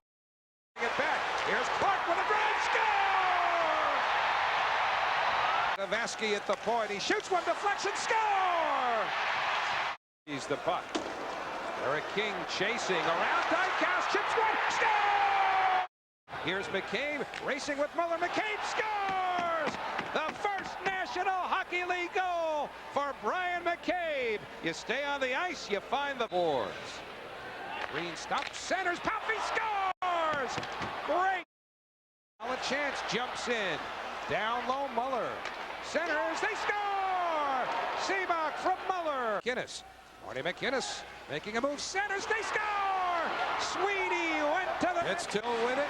back, here's Clark with a drive, score! Vesky at the point. He shoots one, deflection, score! He's the puck. Eric King chasing around. Diecast, chips one, score! Here's McCabe racing with Muller. McCabe scores! The first National Hockey League goal for Brian McCabe. You stay on the ice, you find the boards. Green stops, centers, Palffy scores! Great! Now a chance, jumps in. Down low, Muller. Centers, they score! Seabach from Muller. McInnes. Marty McInnes making a move. Centers, they score! Sweeney went to the... It's still with it.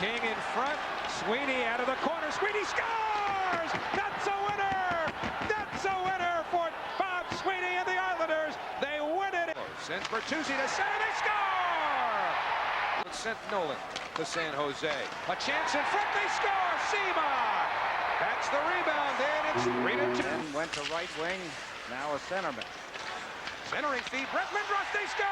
King in front. Sweeney out of the corner. Sweeney scores! That's a winner! That's a winner for Bob Sweeney and the Islanders. They win it. Sends Bertuzzi to center. They score! Sent Nolan to San Jose. A chance in front. They score! Seabach! That's the rebound, and it's 3-2. Then went to right wing, now a centerman. Centering feed, Brett Lindros, they score!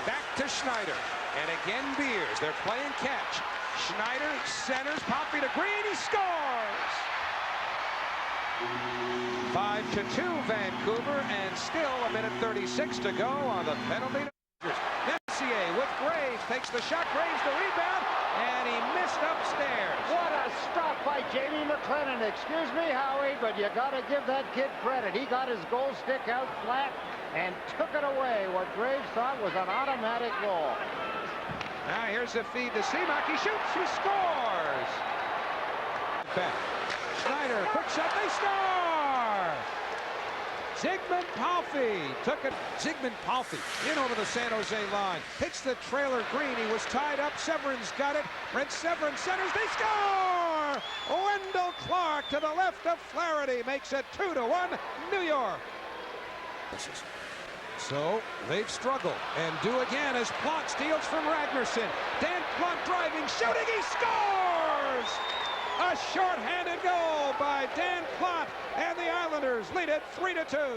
Back to Schneider, and again Beers. They're playing catch. Schneider centers, Palffy to Green, he scores! 5-2 Vancouver, and still a minute 36 to go on the penalty. Messier with Graves, takes the shot, Graves the rebound, and he missed upstairs. What a stop by Jamie McLennan. Excuse me, Howie, but you got to give that kid credit. He got his goal stick out flat and took it away. What Graves thought was an automatic goal. Now here's the feed to Seabach. He shoots, he scores. Back. Schneider, quick shot, they score! Ziggy Palffy took it. Ziggy Palffy in over the San Jose line. Hits the trailer Green. He was tied up. Severin's got it. Brent Severin centers. They score! Wendel Clark to the left of Flaherty makes it 2-1 New York. So they've struggled and do again as Plot steals from Ragnarsson. Dan Plot driving, shooting. He scores! A short-handed goal by Dan Plot, and the Islanders lead it 3-2.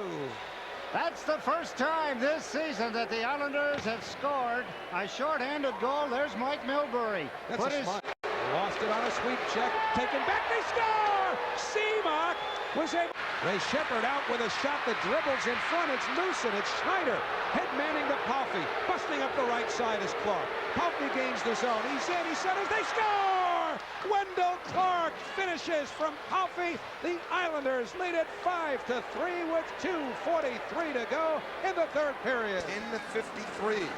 That's the first time this season that the Islanders have scored a short-handed goal. There's Mike Milbury. Lost it on a sweep check. Taken back. They score! Seabach was able. Ray Shepard out with a shot that dribbles in front. It's Newson. It's Schneider. Head manning to Palffy. Busting up the right side is Clark. Palffy gains the zone. He's in. He centers. They score! Wendel Clark finishes from Palffy. The Islanders lead it 5-3 with 2:43 to go in the third period. In the 53.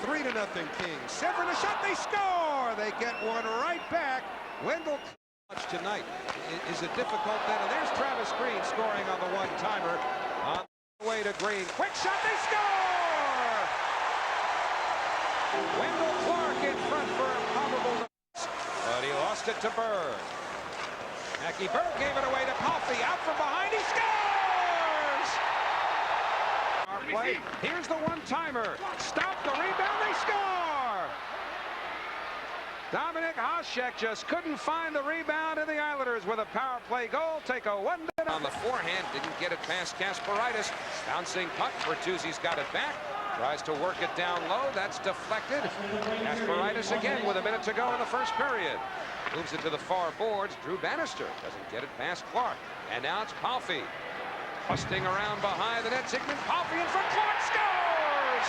3-0 Kings. Severin a shot. They score! They get one right back. Wendel tonight is a difficult then, and there's Travis Green scoring on the one-timer. On the way to Green. Quick shot. They score! Wendel Clark in front for a probable. But he lost it to Berg. Mackie Berg gave it away to Palffy. Out from behind, he scores! Our play. Here's the one-timer. Stop the rebound, they score! Dominic Hasek just couldn't find the rebound, and the Islanders with a power play goal take a 1-0. On the forehand, didn't get it past Kasparaitis. Bouncing puck, Bertuzzi's got it back. Tries to work it down low. That's deflected. Kasparaitis again with a minute to go in the first period. Moves it to the far boards. Drew Bannister doesn't get it past Clark. And now it's Palffy. Busting around behind the net. Ziggy Palffy in front. Clark scores!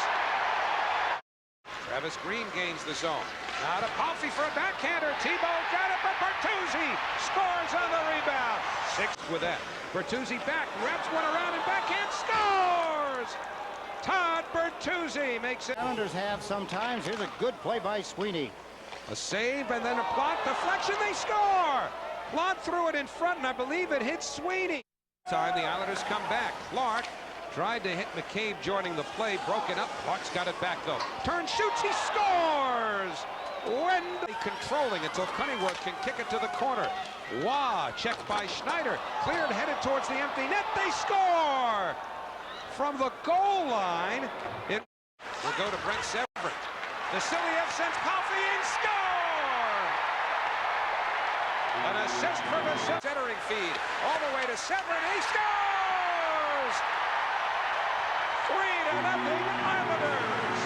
Travis Green gains the zone. Now to Palffy for a backhander. Tebow got it, but Bertuzzi scores on the rebound. 6 with that. Bertuzzi back, wraps one around and backhand scores! Todd Bertuzzi makes it. Islanders have sometimes. Here's a good play by Sweeney. A save and then a Plot deflection. They score! Plot threw it in front, and I believe it hit Sweeney. Time the Islanders come back. Clark tried to hit McCabe joining the play, broken up. Clark's got it back though. Turn, shoots, he scores! Wendel controlling until Cunningworth can kick it to the corner. Wah, checked by Schneider, cleared, headed towards the empty net. They score! From the goal line, it will go to Brent Severin. Vasiliev sends Palffy in, score! An assist for Vasiliev. Centering feed all the way to Severin, he scores! 3-0 Islanders.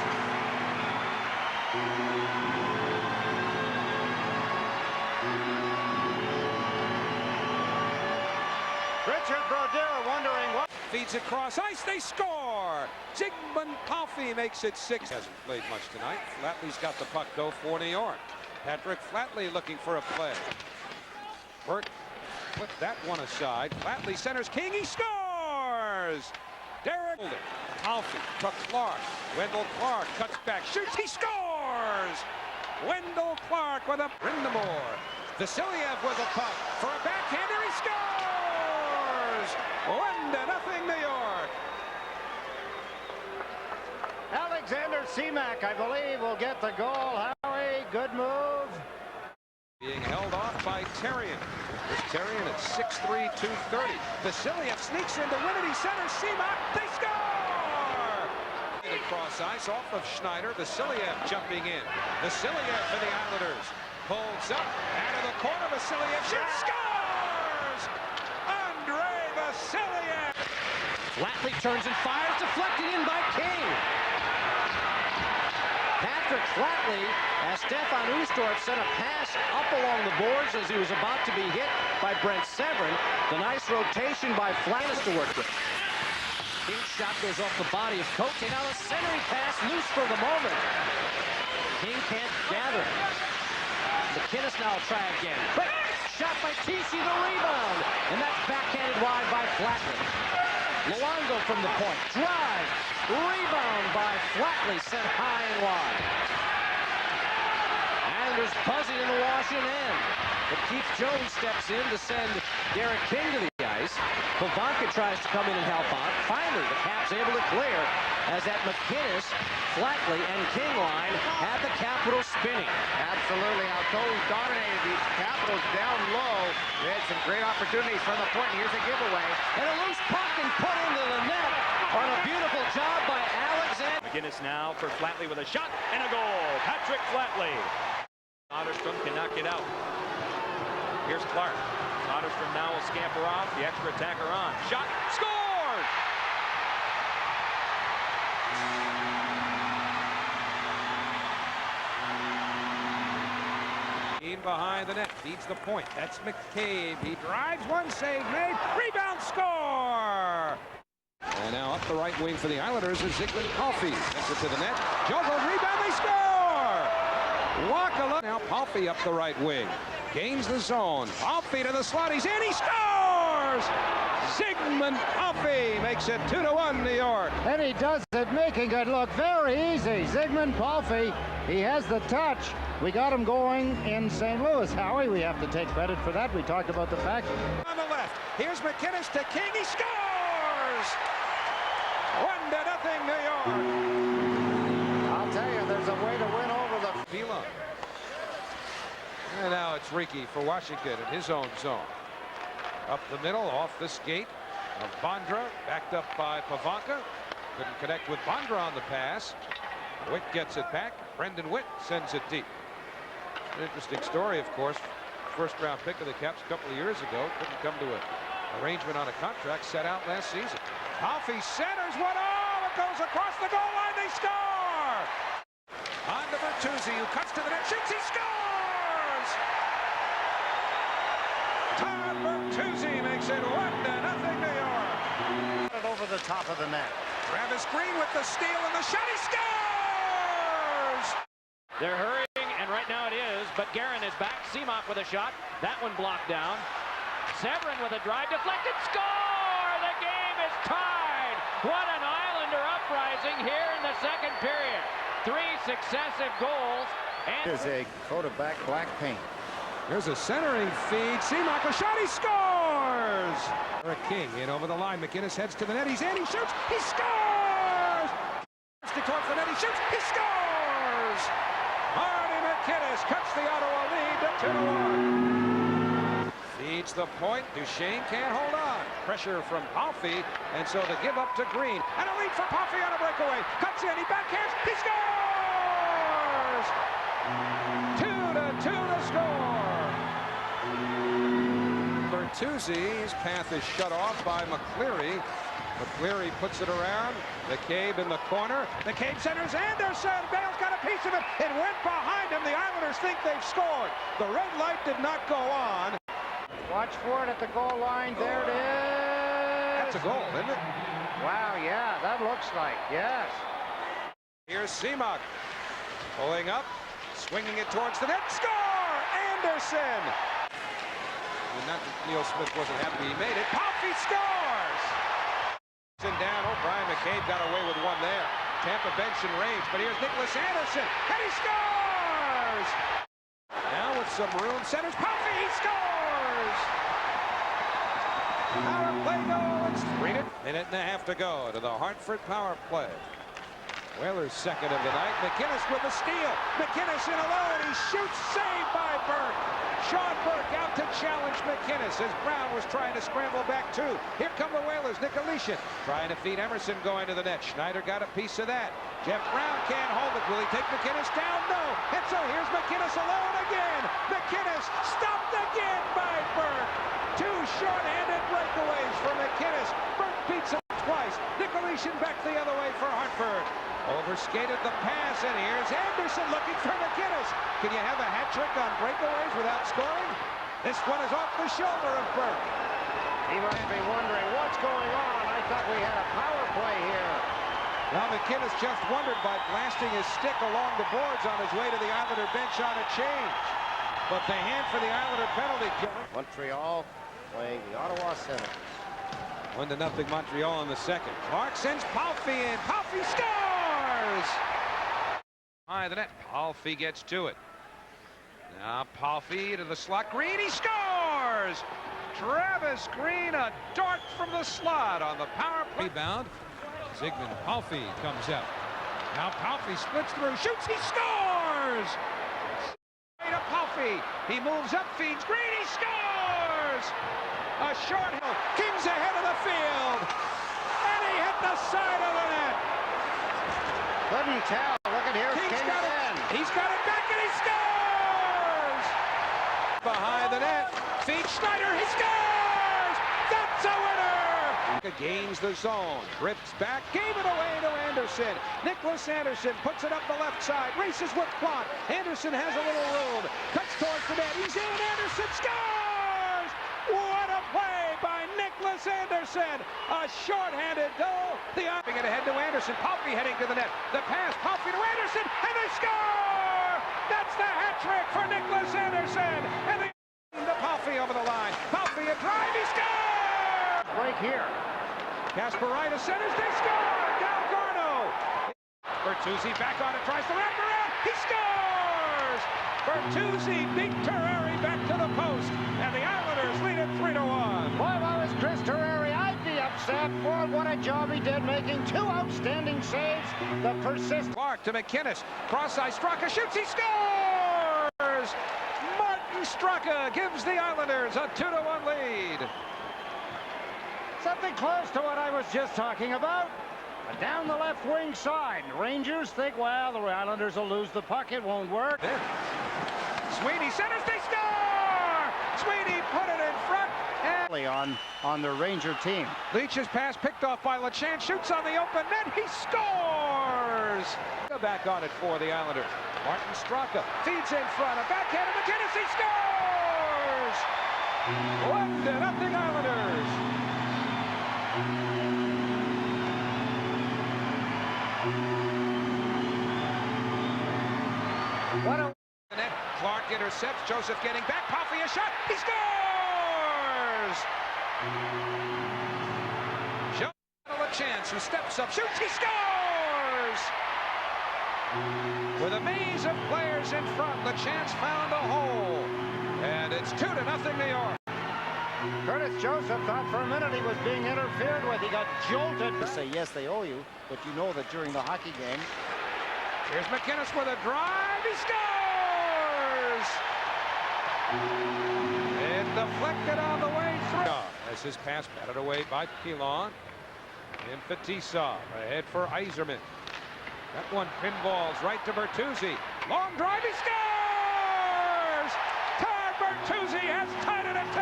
Richard Brodeur wondering what. Feeds across ice, they score! Ziggy Palffy makes it 6. Hasn't played much tonight. Flatley's got the puck though for New York. Patrick Flatley looking for a play. Burt put that one aside. Flatley centers King, he scores! Derek Palffy to Clark. Wendel Clark cuts back, shoots, he scores! Wendel Clark with a Brindamore. Vasiliev with a puck for a backhander, he scores! 1-0 New York. Alexander Seamak, I believe, will get the goal. Howie, good move. Being held off by Terrien. This Terrien at 6'3", 230. Vasiliev sneaks in to win it. He centers Seamak. They score! Across ice off of Schneider. Vasiliev jumping in. Vasiliev for the Islanders. Pulls up. Out of the corner. Vasiliev shoots. Scores! Andre Vasiliev. Flatley turns and fires. Deflected in by King. Patrick Flatley, as Stefan Ustorf sent a pass up along the boards as he was about to be hit by Brent Severin. The nice rotation by Flatley to work with. King's shot goes off the body of Cote. Now a centering pass loose for the moment. King can't gather. McKinnis now will try again. Quick shot by TC, the rebound. And that's backhanded wide by Flatley. Luongo from the point. Drive. Rebound by Flatley, sent high and wide. Islanders buzzing in the Washington end. But Keith Jones steps in to send Derek King to the ice. Pavanka tries to come in and help out. Finally, the Caps able to clear as that McKinnis, Flatley, and King line had the Capitals spinning. Absolutely. Alcoa dominated these Capitals down low. They had some great opportunities from the point. Here's a giveaway. And a loose puck and put into the net on a beautiful job by Alexander. McGinnis now for Flatley with a shot and a goal. Patrick Flatley. Soderstrom cannot get out. Here's Clark. Soderstrom now will scamper off. The extra attacker on. Shot. Scored! In behind the net. Feeds the point. That's McCabe. He drives. One save made. Rebound score! And now up the right wing for the Islanders is Ziggy Palffy. Gets it to the net. Juggled, rebound, they score! Wakala. Now Palffy up the right wing. Gains the zone. Palffy to the slot. He's in. He scores! Zygmunt Palffy makes it 2-1 New York. And he does it, making it look very easy. Zygmunt Palffy, he has the touch. We got him going in St. Louis, Howie. We have to take credit for that. We talked about the fact. On the left. Here's McKinnis to King. He scores! 1-0 New York. I'll tell you, there's a way to win over the Vila. And now it's Ricky for Washington in his own zone. Up the middle, off the skate of Bondra, backed up by Pavanka. Couldn't connect with Bondra on the pass. Witt gets it back. Brendan Witt sends it deep. An interesting story, of course. First round pick of the Caps a couple of years ago. Couldn't come to an arrangement on a contract set out last season. Palffy centers one. Oh, it goes across the goal line. They score! On to Bertuzzi, who cuts to the net, shoots, he scores! Todd Bertuzzi makes it 1-0 New York. over the top of the net. Travis Green with the steal and the shot, he scores! They're hurrying, and right now but Guerin is back. Seamock with a shot. That one blocked down. Severin with a drive, deflected, score! The game is tied! What an Islander uprising here in the second period. 3 successive goals. And here's a coat of black paint. There's a centering feed. Seamock, a shot, he scores! Eric King in over the line. McInnes heads to the net. He's in, he shoots, he scores! Stick towards the net, he shoots, he scores! Marty McInnes cuts the Ottawa lead to 2-1. Feeds the point. Duchesne can't hold on. Pressure from Palffy, and so the give up to Green. And a lead for Palffy on a breakaway. Cuts in, he backhands, he scores! 2-2 to score. Bertuzzi's path is shut off by McCleary. McCleary puts it around. McCabe in the corner. McCabe centers Anderson. Bale's got a piece of it. It went behind him. The Islanders think they've scored. The red light did not go on. Watch for it at the goal line. There it is. That's a goal, isn't it? Wow, yeah, that looks like, yes. Here's Seamock. Pulling up. Swinging it towards the net. Score! Anderson! Not that Neil Smith wasn't happy he made it. Palffy scores! Down. Oh, Brian McCabe got away with one there. Tampa bench in range, but here's Nicholas Anderson, and he scores! Now with some room, centers Palffy, he scores! Power play goal, it's 3-1. Minute and a half to go to the Hartford power play. Whalers second of the night. McInnes with a steal. McInnes in alone. He shoots. Saved by Burke. Sean Burke out to challenge McInnes as Brown was trying to scramble back too. Here come the Whalers. Nick Alicia trying to feed Emerson going to the net. Schneider got a piece of that. Jeff Brown can't hold it. Will he take McInnes down? No. And so here's McInnes alone again. McInnes stopped again by Burke. 2 short-handed breakaways for McInnes. Burke beats him twice. Nick Alicia back the other way for Hartford. Overskated the pass, and here's Anderson looking for McInnes. Can you have a hat trick on breakaways without scoring? This one is off the shoulder of Burke. He might be wondering what's going on. I thought we had a power play here. Now McInnes just wondered by blasting his stick along the boards on his way to the Islander bench on a change. But the hand for the Islander penalty killing. Montreal playing the Ottawa Senators. 1-0 Montreal in the second. Clark sends Palffy in. Palffy scores! High the net. Palffy gets to it. Now Palffy to the slot. Green, he scores! Travis Green, a dart from the slot on the power play. Rebound. Zygmunt Palffy comes out. Now Palffy splits through, shoots, he scores! To Palffy. He moves up, feeds Green, he scores! A short hill. King's ahead of the field. And he hit the side of the net. Couldn't tell. Look at here. King's got it. He's got it back and he scores! Behind the net. Feeds Schneider. He scores! That's a winner! Gains the zone. Drifts back. Gave it away to Anderson. Nicholas Anderson puts it up the left side. Races with Plot. Anderson has a little room. Cuts towards the net. He's in. Anderson scores! What a play by Nicholas Anderson! A short-handed goal. The upping it ahead to Anderson. Palffy heading to the net. The pass. Palffy to Anderson, and they score! That's the hat trick for Nicholas Anderson. And the Palffy over the line. Palffy a drive. He scores! Break here. Kasparaitis centers. They score! Down Garno. Bertuzzi back on it. Tries to wrap around. He scores! Bertuzzi beat Terrari back to the post, and the Islanders lead it 3-1. Boy, if I was Chris Terrari, I'd be upset. Boy, what a job he did making 2 outstanding saves. The persist. Clark to McInnes. Cross-side. Straka shoots. He scores! Martin Straka gives the Islanders a 2-1 lead. Something close to what I was just talking about. Down the left wing side. Rangers think, well, the Islanders will lose the puck. It won't work. Sweeney centers. They score! Sweeney put it in front. And on the Ranger team. Leach's pass picked off by LeChant. Shoots on the open net. He scores! Back on it for the Islanders. Martin Straka feeds in front. A backhand of McInnes. He scores! 1-0 Islanders. What a net. Clark intercepts. Joseph getting back. Palffy a shot. He scores! A chance, who steps up, shoots, he scores! With a maze of players in front, the chance found a hole. And it's 2-0 New York. Curtis Joseph thought for a minute he was being interfered with. He got jolted. To say, yes, they owe you, but you know that during the hockey game. Here's McInnes with a drive. He scores! It deflected on the way through. As his pass batted away by Pilon. And Fetisov ahead for Yzerman. That one pinballs right to Bertuzzi. Long drive, he scores! Todd Bertuzzi has tied it at 2.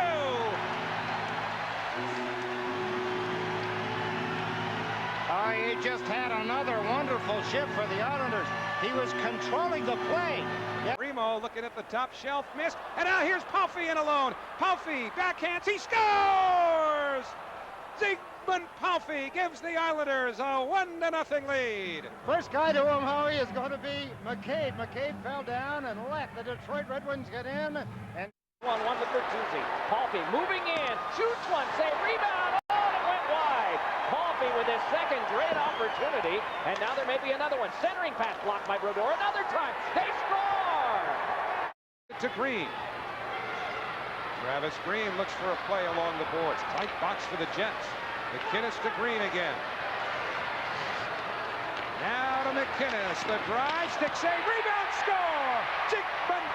He just had another wonderful shift for the Islanders. He was controlling the play. Yep. Remo looking at the top shelf, missed. And now here's Palffy in alone. Palffy backhands, he scores! Ziggy Palffy gives the Islanders a 1-0 lead. First guy to him, Howie, is going to be McCabe. McCabe fell down and let the Detroit Red Wings get in. And 1-1 to Bertuzzi. Palffy moving in, shoots one, save, rebound. Oh, it went wide. Palffy with his second great opportunity, and now there may be another one. Centering pass blocked by Brodeur. Another time, they score. To Green. Travis Green looks for a play along the boards. Tight box for the Jets. McInnes to Green again. Now to McInnes. The drive, stick save, rebound, score! Ziggy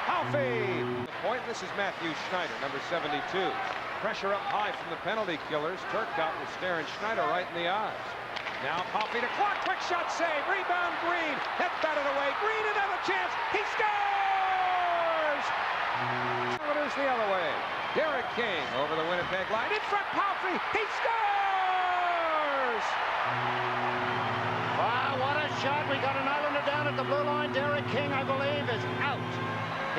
Palffy. The point, this is Matthew Schneider, number 72. Pressure up high from the penalty killers. Turcotte was staring Schneider right in the eyes. Now Palffy to Clark, quick shot save, rebound Green. That batted away. Green another chance. He scores! The other way. Derek King over the Winnipeg line. In front, Palffy. He scores! Wow, what a shot. We got an Islander down at the blue line. Derek King, I believe, is out.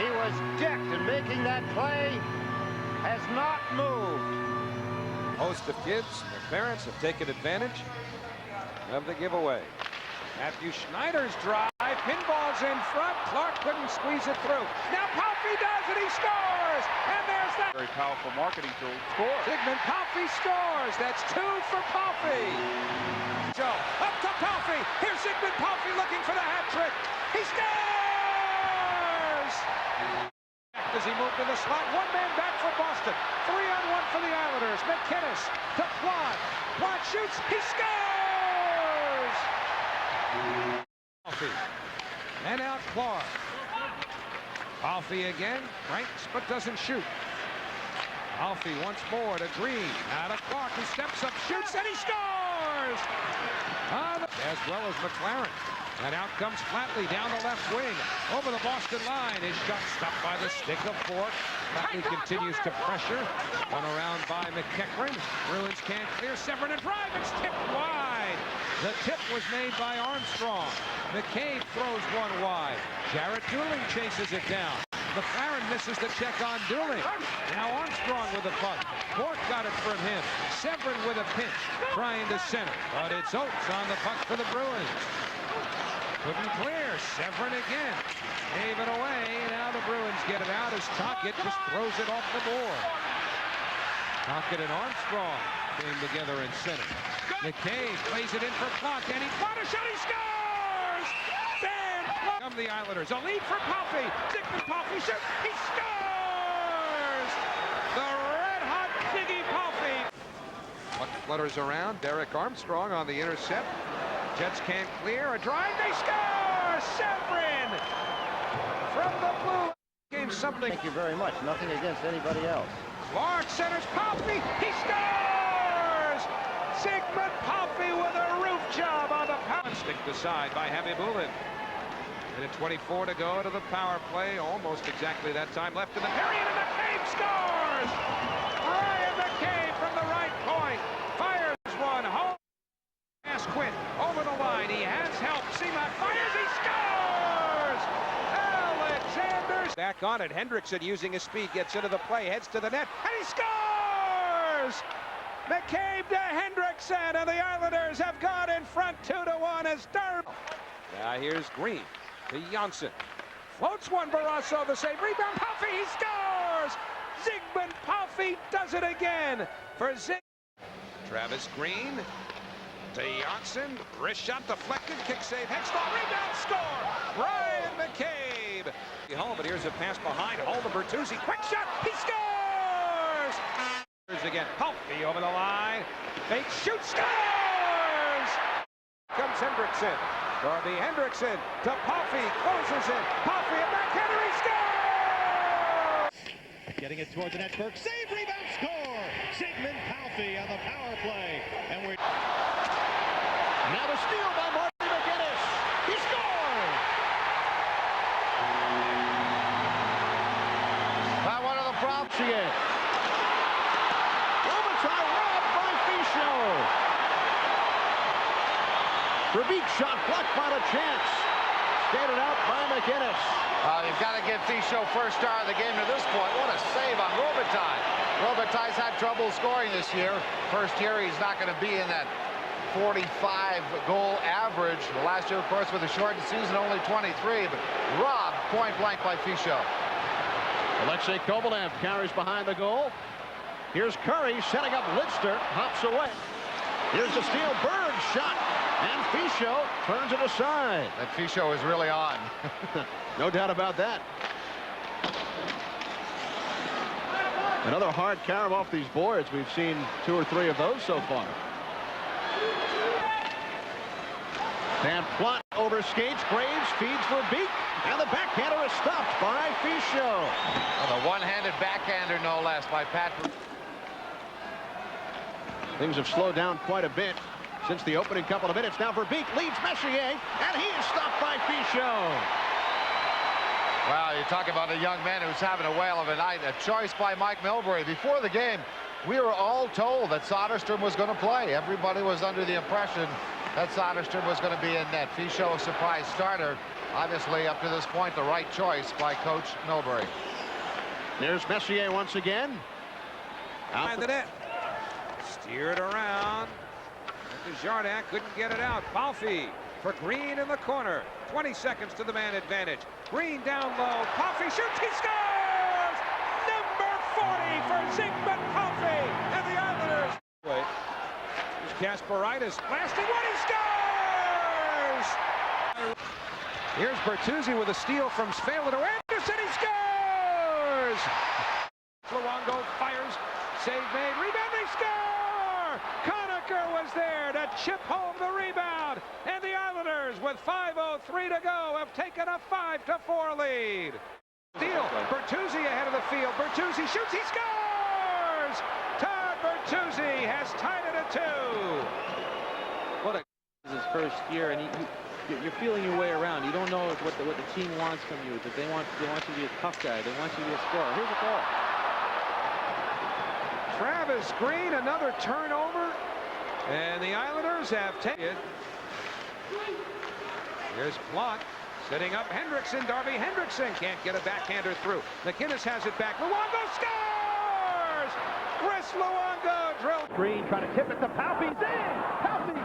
He was decked, and making that play has not moved. Host of kids, their parents have taken advantage of the giveaway. Matthew Schneider's drive. Pinball's in front. Clark couldn't squeeze it through. Now Palffy does it. He scores. And there's that. Very powerful marketing tool. Score. Ziggy Palffy scores. That's 2 for Palffy. Joe up to Palffy. Here's Ziggy Palffy looking for the hat trick. He scores. As he moved to the slot, one man back for Boston. 3-on-1 for the Islanders. McInnes to Plot. Plot shoots. He scores. Palffy. And out Clark. Palffy again, cranks but doesn't shoot. Palffy once more to Green. Now to Clark, who steps up, shoots, and he scores! As well as McLaren. And out comes Flatley down the left wing. Over the Boston line. His shot stopped by the stick of Fork. Flatley continues to pressure. One around by McEachran. Bruins can't clear. Severin and drive. It's tipped wide. The tip was made by Armstrong. McCabe throws one wide. Jarrett Dooling chases it down. McLaren misses the check on Dooling. Now Armstrong with the puck. Fork got it from him. Severin with a pinch, trying to center. But it's Oates on the puck for the Bruins. Couldn't clear. Severin again. Gave it away. Now the Bruins get it out as Tocchet just throws it off the board. Tocchet and Armstrong came together in center. McCabe plays it in for Plot, and he fired a shot. He scores! Dan Plot of the Islanders. A lead for Palffy. Ziggy Palffy shoots. He scores! The red-hot Ziggy Palffy. Puck flutters around. Derek Armstrong on the intercept. Jets can't clear. A drive. They score! Severin from the blue. Game something. Thank you very much. Nothing against anybody else. Clark centers Palffy. He scores! Ziggy Palffy with a roof job on the power. Sticked aside by Habibulin. And 24 to go to the power play. Almost exactly that time left in the period. And McCabe scores! Ryan McCabe from the right point. Fires one home. Pass Quint over the line. He has help. Seaman fires. He scores! Alexander's back on it. Hendrickson using his speed gets into the play. Heads to the net. And he scores! McCabe to Hendrickson. And the Islanders have gone in front 2-1 as Darius. Now here's Green to Janssen. Floats one, Barrasso, the save. Rebound, Palffy, he scores! Ziggy Palffy does it again for Zig. Travis Green to Janssen. Wrist shot deflected, kick save, Hextall, rebound, score! Ryan McCabe. Home, but here's a pass behind. Hall to Bertuzzi, quick shot, he scores! Again, Palffy over the line. Fake shoot, scores! Comes Hendrickson. Darby Hendrickson to Palffy, closes it. Palffy, a backhander, he scores! Getting it toward the net, Burke, save, rebound, score! Ziggy Palffy on the power play. And we're now the steal by Marty McGinnis. He scored! By one of the props again. Overtime robbed by Fischel. Verbeek shot blocked by the chance. Skated out by McGinnis. You've got to give Fischel first star of the game to this point. What a save on Robitaille. Robitaille's had trouble scoring this year. First year, he's not going to be in that 45-goal average. Last year, of course, with a shortened season, only 23, but robbed point blank by Fischel. Alexei Kovalev carries behind the goal. Here's Curry setting up Lidster, hops away. Here's the steal, Bird shot, and Fischel turns it aside. That Fischel is really on. No doubt about that. Another hard carve off these boards. We've seen 2 or 3 of those so far. Van Plot over skates, Graves feeds for Beak, and the backhander is stopped by Fischel. Well, the one-handed backhander, no less, by Patrick. Things have slowed down quite a bit since the opening couple of minutes. Now Verbeek leads Messier, and he is stopped by Fischel. Wow, you talk about a young man who's having a whale of a night. A choice by Mike Milbury. Before the game, we were all told that Soderstrom was going to play. Everybody was under the impression that Soderstrom was going to be in net. Fischel, a surprise starter. Obviously, up to this point, the right choice by Coach Milbury. There's Messier once again. Out the net. Steered around. Jardak couldn't get it out. Palffy for Green in the corner. 20 seconds to the man advantage. Green down low. Palffy shoots. He scores! Number 40 for Ziggy Palffy and the Islanders. Wait. Here's Kasparaitis blasting one. He scores! Here's Bertuzzi with a steal from Svalin to Anderson. He scores! Luongo fires. Save made. Rebound. They score! Conacher was there to chip home the rebound. And the Islanders, with 5:03 to go, have taken a 5-4 lead. Steal. Bertuzzi ahead of the field. Bertuzzi shoots. He scores! Todd Bertuzzi has tied it at 2. What a his first year, and you're feeling your way around. You don't know what the team wants from you. That they want you to be a tough guy. They want you to be a scorer. Here's a goal. Travis Green, another turnover, and the Islanders have taken it. Here's Plot setting up Hendrickson. Darby Hendrickson can't get a backhander through. McInnes has it back. Luongo scores! Chris Luongo drilled. Green trying to tip it to Palffy. In! Palffy!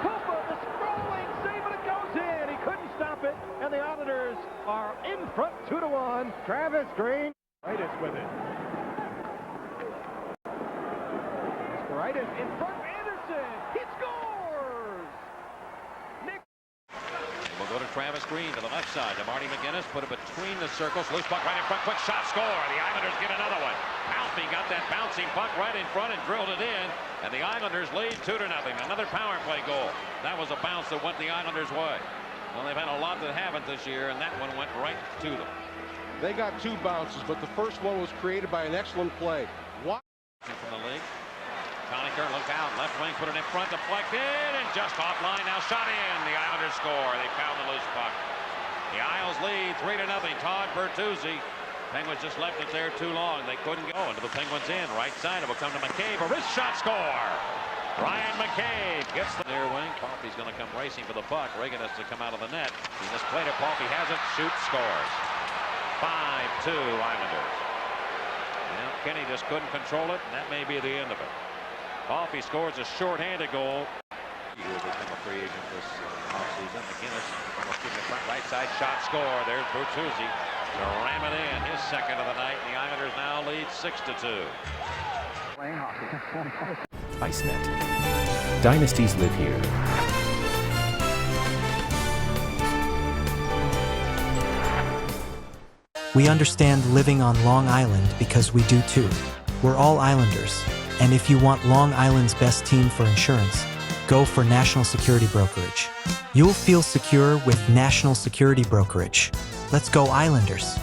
Cooper, the scrolling save, and it goes in. He couldn't stop it, and the Islanders are in front 2-1. Travis Green. Kasparaitis with it. Kasparaitis in front. Anderson. He scores! Nick. We'll go to Travis Green to the left side to Marty McGinnis. Put it between the circles. Loose puck right in front. Quick shot, score. The Islanders get another one. Palffy got that bouncing puck right in front and drilled it in. And the Islanders lead 2-0. Another power play goal. That was a bounce that went the Islanders' way. Well, they've had a lot that haven't this year, and that one went right to them. They got 2 bounces, but the first one was created by an excellent play. What? From the league. Conacher, look out. Left wing, put it in front, deflected, and just offline. Now shot in. The Islanders score. They found the loose puck. The Isles lead 3-0. Todd Bertuzzi. Penguins just left it there too long. They couldn't go into the Penguins in. Right side, it will come to McCabe. A wrist shot, score. Ryan McCabe gets the near wing. Palffy's going to come racing for the puck. Reagan has to come out of the net. He just played it. Palffy has it. Shoots, scores. 5-2 Islanders. Well, Kenny just couldn't control it, and that may be the end of it. Palffy scores a short-handed goal. He will become a free agent this offseason. McInnes almost in the front right side shot, score. There's Bertuzzi to ram it in, his second of the night. The Islanders now lead 6-2. ICENET. Dynasties live here. We understand living on Long Island because we do too. We're all Islanders, and if you want Long Island's best team for insurance, go for National Security Brokerage. You'll feel secure with National Security Brokerage. Let's go Islanders!